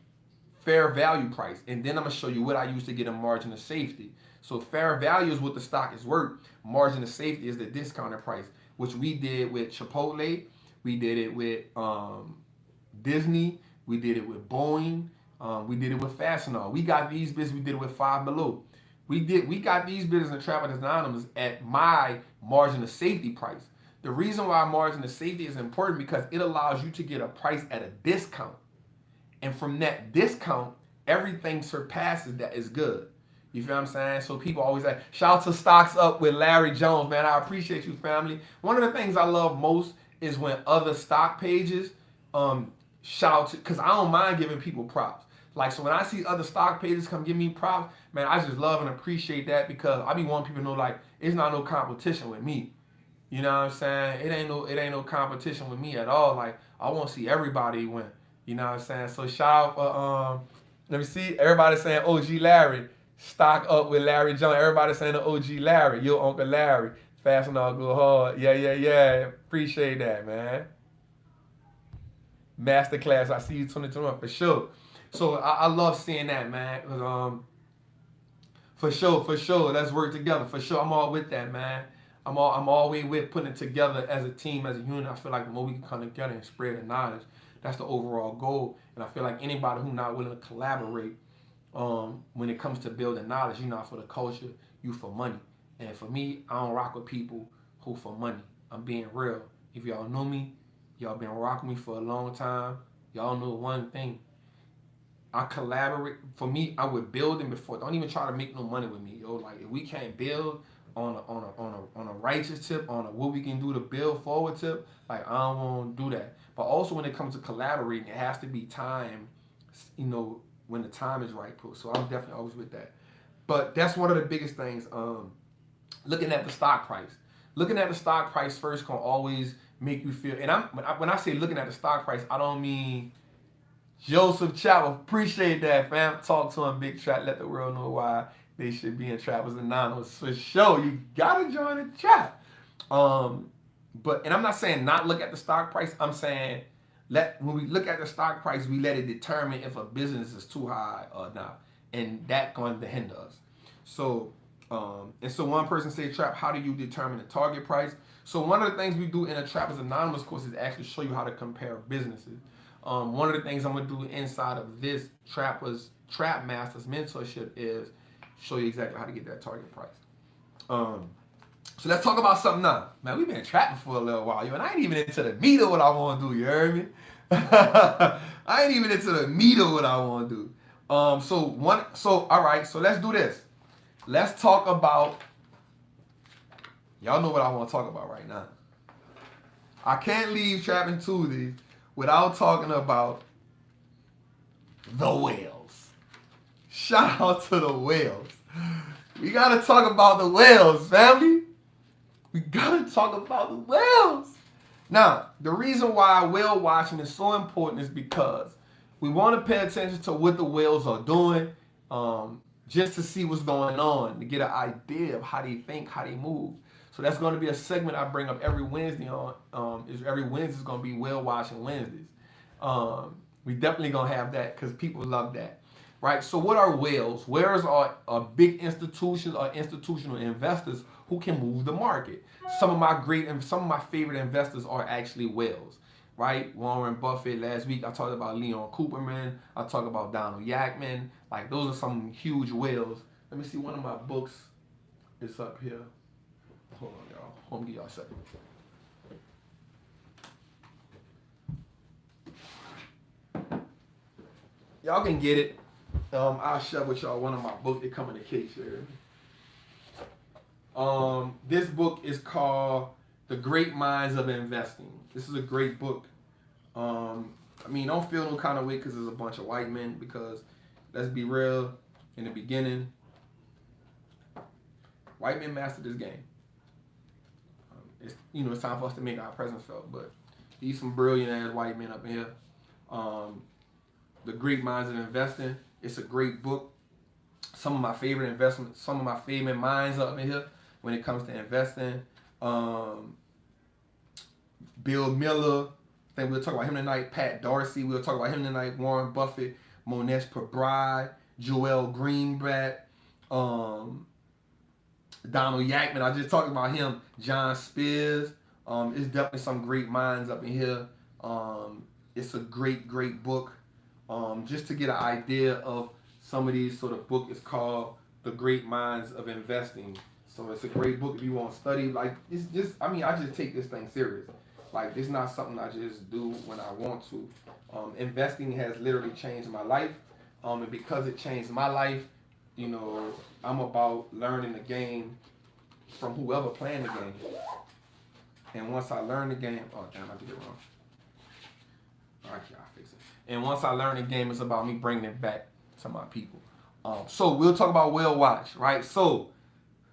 Fair value price. And then I'm going to show you what I use to get a margin of safety. So fair value is what the stock is worth. Margin of safety is the discounted price, which we did with Chipotle. We did it with Disney. We did it with Boeing. We did it with Fastenal. We got these businesses. We did it with Five Below. We got these businesses in Trappin Anonymous at my margin of safety price. The reason why margin of safety is important because it allows you to get a price at a discount. And from that discount, everything surpasses that is good. You feel what I'm saying? So people always say, shout out to Stocks Up with Larry Jones, man. I appreciate you, family. One of the things I love most is when other stock pages shout out to, because I don't mind giving people props. Like, so when I see other stock pages come give me props, man, I just love and appreciate that, because I be wanting people to know, like, it's not no competition with me. You know what I'm saying? It ain't no competition with me at all. Like, I want to see everybody win. You know what I'm saying? So shout out for let me see, everybody saying OG Larry, Stock Up with Larry Jones. Everybody saying the OG Larry, your Uncle Larry. Fasten all go hard. Yeah. Appreciate that, man. Masterclass, I see you 2021 for sure. So I love seeing that, man. For sure. Let's work together. For sure, I'm all with that, man. I'm always with putting it together as a team, as a unit. I feel like the more we can come together and spread the knowledge, that's the overall goal. And I feel like anybody who's not willing to collaborate, when it comes to building knowledge, you're not for the culture, you for money. And for me, I don't rock with people who for money. I'm being real. If y'all know me, y'all been rocking me for a long time. Y'all know one thing. I collaborate. For me, I would build them before. Don't even try to make no money with me, yo. Like, if we can't build on a righteous tip, on a what we can do to build forward tip, like, I don't want to do that. But also when it comes to collaborating, it has to be time, you know, when the time is right. So I'm definitely always with that. But that's one of the biggest things. Looking at the stock price. Looking at the stock price first can always make you feel. And when I say looking at the stock price, I don't mean Joseph Chapel. Appreciate that, fam. Talk to him, Big Trap. Let the world know why they should be in Trappers Anonymous. For sure, you gotta join the chat. And I'm not saying not look at the stock price. I'm saying when we look at the stock price, we let it determine if a business is too high or not, and that going to hinder us. So, so one person said, Trap, how do you determine the target price? So one of the things we do in a Trappers Anonymous course is actually show you how to compare businesses. One of the things I'm gonna do inside of this Trap Masters mentorship is show you exactly how to get that target price. So let's talk about something now. Man, we've been trapping for a little while, yo, and I ain't even into the meat of what I want to do, you heard me? I ain't even into the meat of what I want to do. All right, so let's do this. Let's talk about, y'all know what I want to talk about right now. I can't leave Trappin Tuesday without talking about the whales. Shout out to the whales. We gotta talk about the whales, family. We gotta talk about the whales. Now, the reason why whale watching is so important is because we want to pay attention to what the whales are doing, just to see what's going on, to get an idea of how they think, how they move. So that's going to be a segment I bring up every Wednesday on. Every Wednesday is going to be whale watching Wednesdays. We definitely going to have that because people love that. Right? So what are whales? Whales are big institutions or institutional investors who can move the market. Some of my favorite investors are actually whales. Right? Warren Buffett. Last week I talked about Leon Cooperman. I talked about Donald Yackman. Like those are some huge whales. Let me see, one of my books is up here. Hold on, y'all. Hold on, give y'all a second. Y'all can get it. I'll share with y'all one of my books. They come in the case here. This book is called The Great Minds of Investing. This is a great book. I mean, don't feel no kind of way because there's a bunch of white men, because let's be real, in the beginning, white men mastered this game. It's time for us to make our presence felt, but these some brilliant ass white men up in here. The Great Minds of Investing. It's a great book. Some of my favorite investments, some of my favorite minds up in here when it comes to investing. Bill Miller. I think we'll talk about him tonight. Pat Darcy. We'll talk about him tonight. Warren Buffett. Monesh Pabrai. Joel Greenblatt. Donald Yackman. I just talked about him. John Spears. It's definitely some great minds up in here. It's a great, great book. Just to get an idea of some of these sort of book is called The Great Minds of Investing. So it's a great book if you want to study. Like, it's just, I just take this thing serious. Like, it's not something I just do when I want to. Investing has literally changed my life. And because it changed my life, I'm about learning the game from whoever playing the game. And once I learn the game, oh damn, I did it wrong. All right, y'all fix it. And once I learn the game, it's about me bringing it back to my people. So we'll talk about whale watch, right? So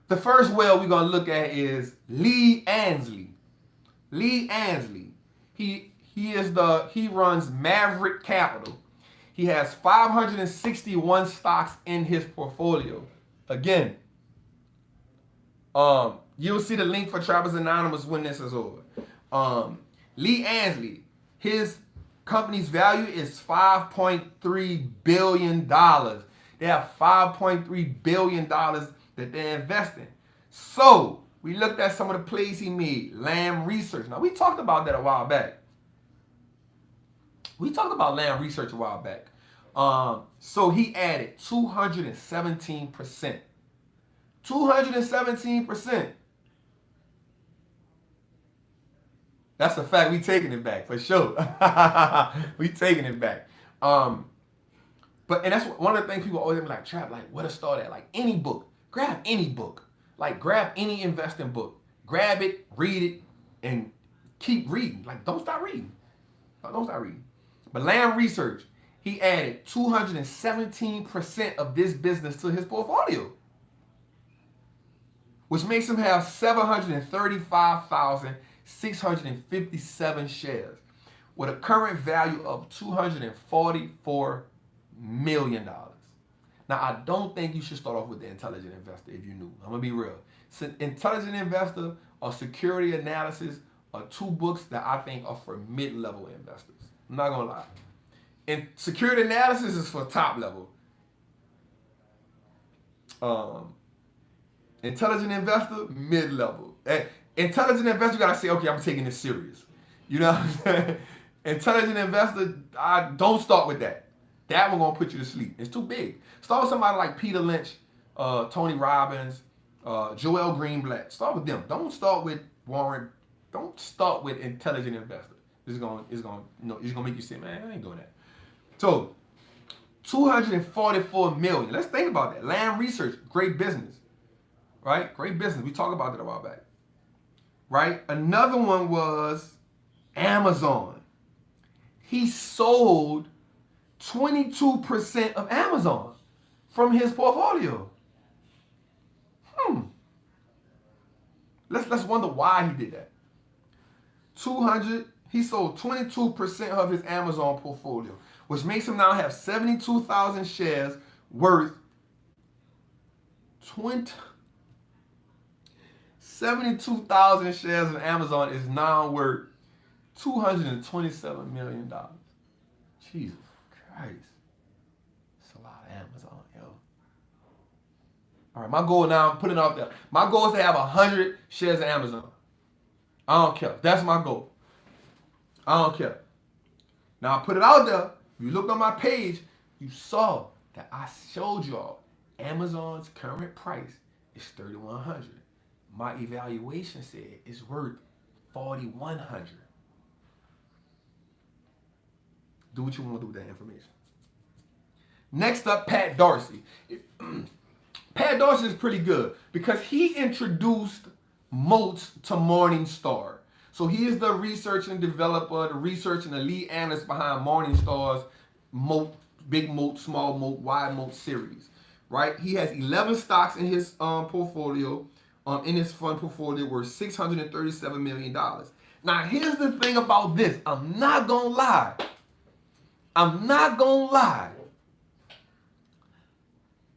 the first whale we're gonna look at is Lee Ansley. Lee Ansley. He runs Maverick Capital. He has 561 stocks in his portfolio. Again, you'll see the link for Trappers Anonymous when this is over. Lee Ansley, his company's value is $5.3 billion. They have $5.3 billion that they're investing. So we looked at some of the plays he made. Lamb Research. Now we talked about that a while back. We talked about Lamb Research a while back. So he added 217%. 217%. That's a fact. We taking it back for sure. We taking it back. And that's one of the things people always be like, Trap, like, where to start at? Like, any book. Grab any book. Like, grab any investing book. Grab it, read it, and keep reading. Like, don't stop reading. Don't stop reading. But Lamb Research, he added 217% of this business to his portfolio, which makes him have 735,657 shares with a current value of $244 million. Now, I don't think you should start off with the Intelligent Investor if you knew. I'm going to be real. Intelligent Investor or Security Analysis are two books that I think are for mid-level investors. I'm not going to lie. And Security Analysis is for top level. Intelligent Investor, mid-level. Intelligent Investor, you got to say, okay, I'm taking this serious. You know what I'm saying? Intelligent Investor, don't start with that. That one going to put you to sleep. It's too big. Start with somebody like Peter Lynch, Tony Robbins, Joel Greenblatt. Start with them. Don't start with Warren. Don't start with Intelligent Investor. It's gonna make you say, man, I ain't doing that. So, 244 million. Let's think about that. Lamb Research, great business. Right? Great business. We talked about that a while back. Right? Another one was Amazon. he sold 22% of Amazon from his portfolio. Let's wonder why he did that. 200, he sold 22% of his Amazon portfolio, which makes him now have 72,000 shares worth 72,000 shares of Amazon is now worth $227 million. Jesus Christ. It's a lot of Amazon, yo. All right, my goal now, I'm putting it out there. My goal is to have 100 shares of Amazon. I don't care. That's my goal. I don't care. Now, I put it out there. You looked on my page, you saw that I showed y'all Amazon's current price is $3,100. My evaluation said it's worth $4,100. Do what you want to do with that information. Next up, Pat Darcy. Pat Darcy is pretty good because he introduced moats to Morningstar. So he is the research and developer, the research and the lead analyst behind Morningstar's moat, big moat, small moat, wide moat series. Right? He has 11 stocks in his portfolio, in his fund portfolio worth $637 million. Now, here's the thing about this. I'm not gonna lie.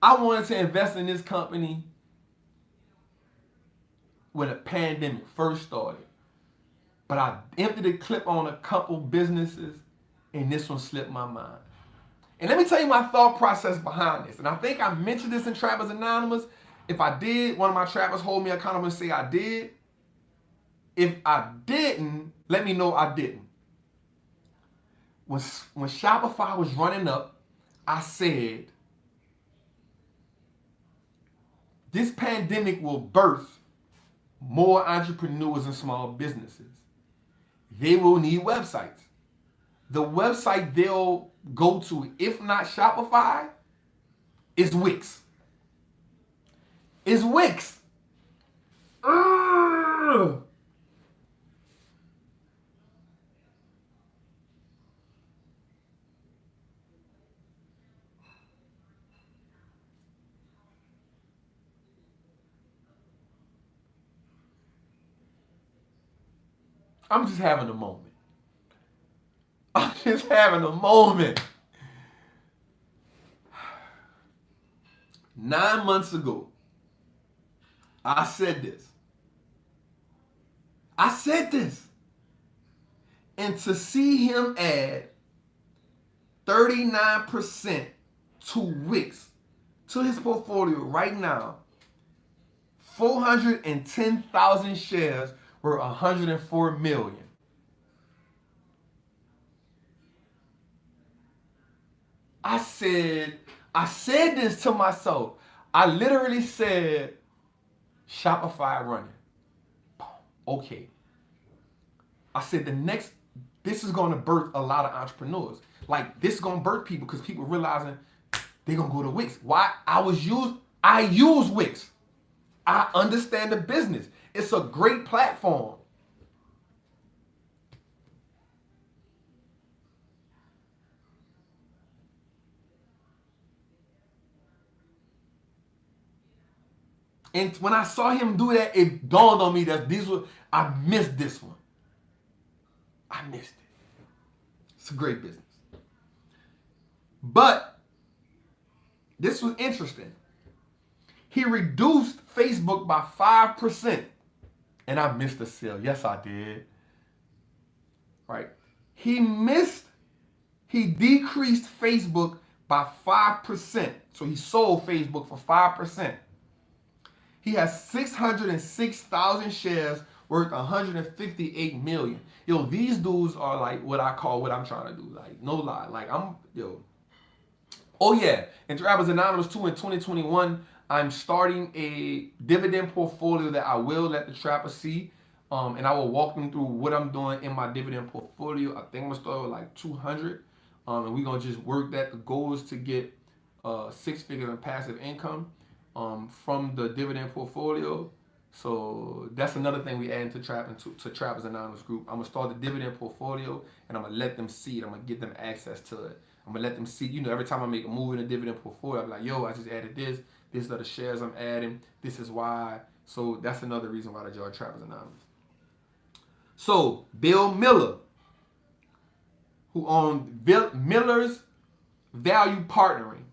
I wanted to invest in this company when the pandemic first started. But I emptied the clip on a couple businesses, and this one slipped my mind. And let me tell you my thought process behind this. And I think I mentioned this in Trappers Anonymous. If I did, one of my trappers hold me accountable and say I did. If I didn't, let me know I didn't. When Shopify was running up, I said, this pandemic will birth more entrepreneurs and small businesses. They will need websites. The website they'll go to, if not Shopify, is Wix. Is Wix. Ugh. I'm just having a moment. 9 months ago, I said this. And to see him add 39% to Wix, to his portfolio right now, 410,000 shares were 104 million. I said this to myself. I literally said, Shopify running. Okay. I said this is going to birth a lot of entrepreneurs. Like, this is going to birth people because people realizing they're going to go to Wix. Why? I use Wix. I understand the business. It's a great platform. And when I saw him do that, it dawned on me that I missed this one. I missed it. It's a great business. But this was interesting. He reduced Facebook by 5%. And I missed the sale. Yes, I did. Right? He decreased Facebook by 5%. So he sold Facebook for 5%. He has 606,000 shares worth 158 million. Yo, these dudes are like what I'm trying to do. Like, no lie. Like, Oh yeah, and Trappers Anonymous too, in 2021, I'm starting a dividend portfolio that I will let the trappers see. And I will walk them through what I'm doing in my dividend portfolio. I think I'm gonna start with like 200. And we're gonna just work that. The goal is to get 6 figures in passive income from the dividend portfolio. So that's another thing we add to Trappers Anonymous group. I'm gonna start the dividend portfolio, and I'm gonna let them see it. I'm gonna give them access to it. I'm gonna let them see. You know, every time I make a move in a dividend portfolio, I'm like, yo, I just added this. These are the shares I'm adding. This is why. So that's another reason why I joined Trappers Anonymous. So Bill Miller, who owned Miller's Value Partnering,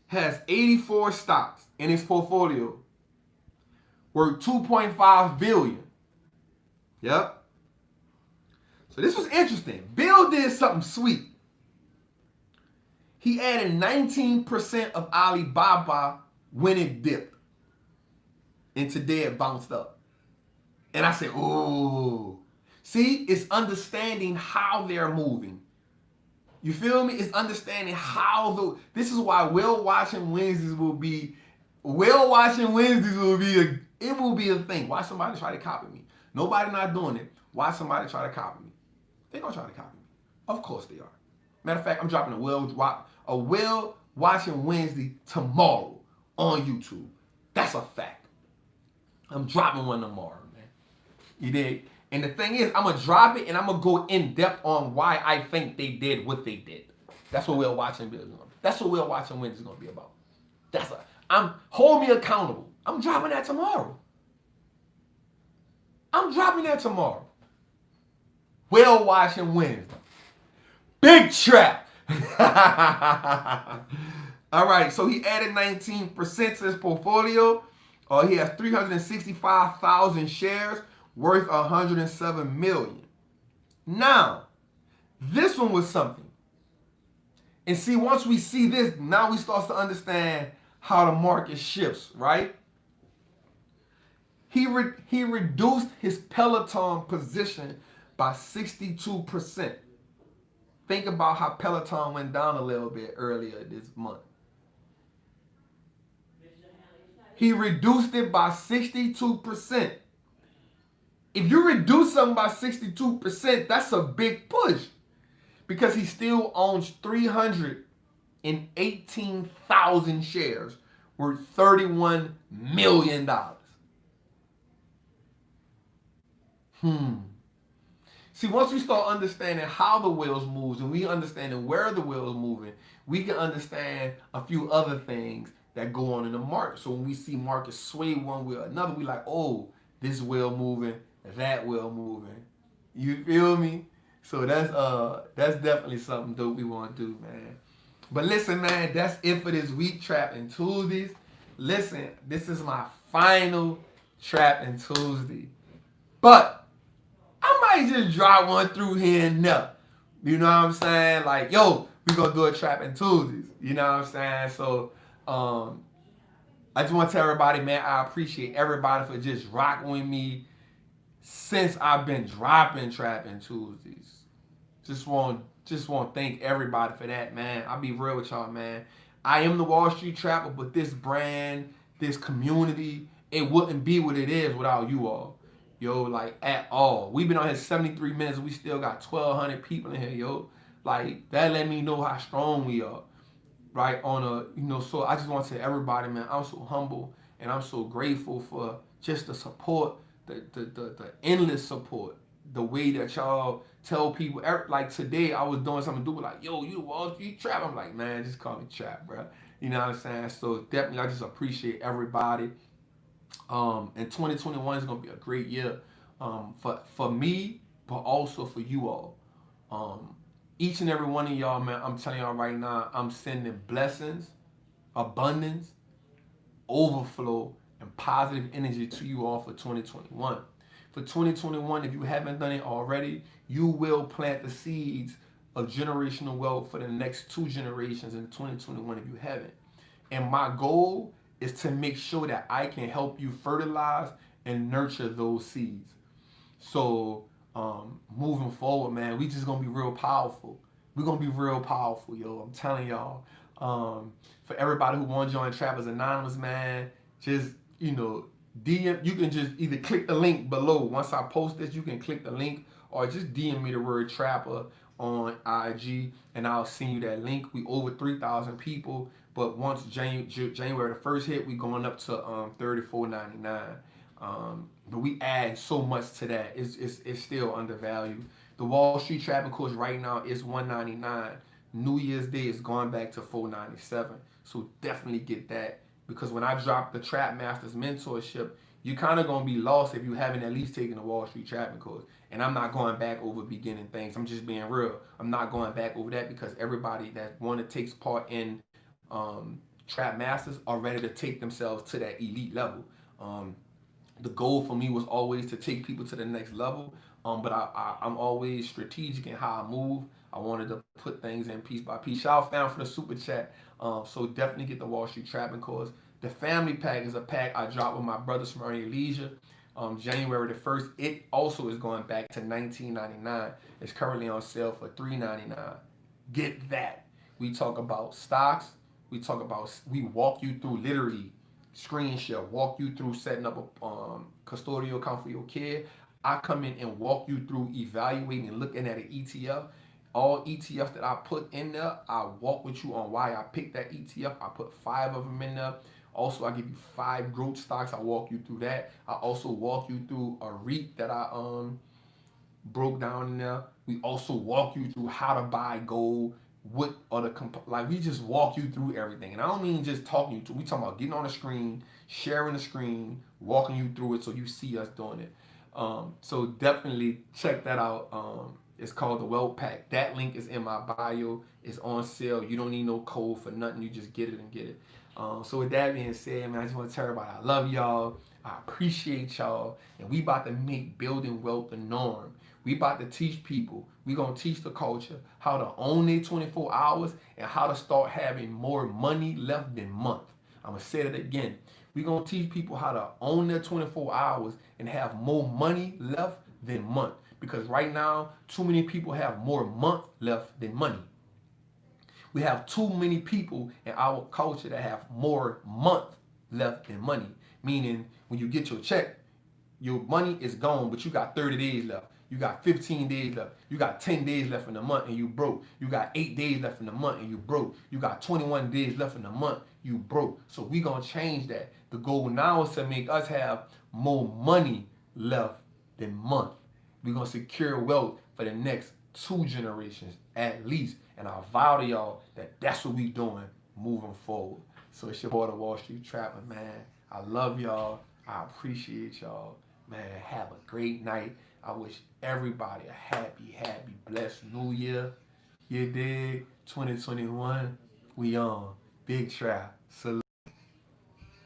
has 84 stocks in his portfolio worth $2.5 billion. Yep. So this was interesting. Bill did something sweet. He added 19% of Alibaba when it dipped. And today it bounced up. And I said, ooh. See, it's understanding how they're moving. You feel me? It's understanding how this is why whale watching Wednesdays will be a thing. Why somebody try to copy me? Nobody not doing it. Why somebody try to copy me? They gonna try to copy me. Of course they are. Matter of fact, I'm dropping a whale watching Wednesday tomorrow on YouTube. That's a fact. I'm dropping one tomorrow, man. You dig? And the thing is, I'm going to drop it and I'm going to go in depth on why I think they did what they did. That's what Whale Watching Bill is going to be. That's what Whale Watching Wednesday is going to be about. Hold me accountable. I'm dropping that tomorrow. Whale Watching Wednesday. Big trap. All right, so he added 19% to his portfolio. He has 365,000 shares worth $107 million. Now, this one was something. And see, once we see this, now we start to understand how the market shifts, right? He reduced his Peloton position by 62%. Think about how Peloton went down a little bit earlier this month. He reduced it by 62%. If you reduce something by 62%, that's a big push. Because he still owns 318,000 shares worth $31 million. See, once we start understanding how the whales moves and we understanding where the whale's moving, we can understand a few other things that go on in the market. So when we see markets sway one way or another, we like, oh, this whale moving, that whale moving. You feel me? So that's definitely something dope we want to do, man. But listen, man, that's it for this week, Trappin Tuesdays. Listen, this is my final Trappin Tuesday. But I might just drop one through here and there. You know what I'm saying? Like, yo, we gonna do a Trappin Tuesdays. You know what I'm saying? So, I just want to tell everybody, man, I appreciate everybody for just rocking with me since I've been dropping Trappin Tuesdays. Just want to thank everybody for that, man. I'll be real with y'all, man. I am the Wall Street Trapper, but this brand, this community, it wouldn't be what it is without you all. Yo, like, at all. We've been on here 73 minutes and we still got 1,200 people in here, yo. Like, that let me know how strong we are. Right? So I just want to tell everybody, man, I'm so humble and I'm so grateful for just the support, the endless support, the way that y'all tell people. Like today, I was doing something with like, yo, you the Wall Street Trap. I'm like, man, just call me Trap, bro. You know what I'm saying? So definitely, I just appreciate everybody. And 2021 is gonna be a great year, for me, but also for you all. Each and every one of y'all, man, I'm telling y'all right now, I'm sending blessings, abundance, overflow, and positive energy to you all for 2021. For 2021, if you haven't done it already, you will plant the seeds of generational wealth for the next 2 generations in 2021 if you haven't. And my goal is to make sure that I can help you fertilize and nurture those seeds. So, moving forward, man, we just gonna be real powerful. We're gonna be real powerful, yo. I'm telling y'all. For everybody who want to join Trappers Anonymous, man, just, DM. You can just either click the link below. Once I post this, you can click the link or just DM me the word Trapper on IG and I'll send you that link. We over 3,000 people, but once January the 1st hit, we going up to $34.99. But we add so much to that. It's still undervalued. The Wall Street Trapping course right now is $199. New Year's Day is going back to $497. So definitely get that, because when I drop the Trap Masters mentorship, you're kind of gonna be lost if you haven't at least taken the Wall Street Trapping course. And I'm not going back over beginning things. I'm just being real. I'm not going back over that because everybody that want to takes part in Trap Masters are ready to take themselves to that elite level. Um, the goal for me was always to take people to the next level. But I'm always strategic in how I move. I wanted to put things in piece by piece. Shout out fam for the super chat. So definitely get the Wall Street Trapping course. The family pack is a pack I dropped with my brother Smurry Leisure. January the 1st. It also is going back to $19.99. It's currently on sale for $3.99. Get that. We talk about stocks. We walk you through literally screen share, walk you through setting up a custodial account for your kid. I come in and walk you through evaluating and looking at an ETF. All ETFs that I put in there, I walk with you on why I picked that ETF. I put 5 of them in there. Also, I give you 5 growth stocks. I walk you through that. I also walk you through a REIT that I broke down in there. We also walk you through how to buy gold. What are the like? We just walk you through everything, and I don't mean just talking you through. We talking about getting on the screen, sharing the screen, walking you through it so you see us doing it. So definitely check that out. It's called the Wealth Pack. That link is in my bio. It's on sale. You don't need no code for nothing. You just get it and get it. So with that being said, man, I just want to tell everybody I love y'all. I appreciate y'all, and we about to make building wealth the norm. We about to teach people. We gonna teach the culture how to own their 24 hours and how to start having more money left than month. I'm gonna say it again. We gonna teach people how to own their 24 hours and have more money left than month. Because right now, too many people have more month left than money. We have too many people in our culture that have more month left than money. Meaning, when you get your check, your money is gone, but you got 30 days left. You got 15 days left. You got 10 days left in the month and you broke. You got 8 days left in the month and you broke. You got 21 days left in the month, you broke. So we gonna change that. The goal now is to make us have more money left than month. We're gonna secure wealth for the next 2 generations at least. And I vow to y'all that that's what we doing moving forward. So it's your boy, the Wall Street Trapper, man. I love y'all. I appreciate y'all. Man, have a great night. I wish everybody a happy, blessed new year. You dig? 2021, we on. Big Trap. Salute.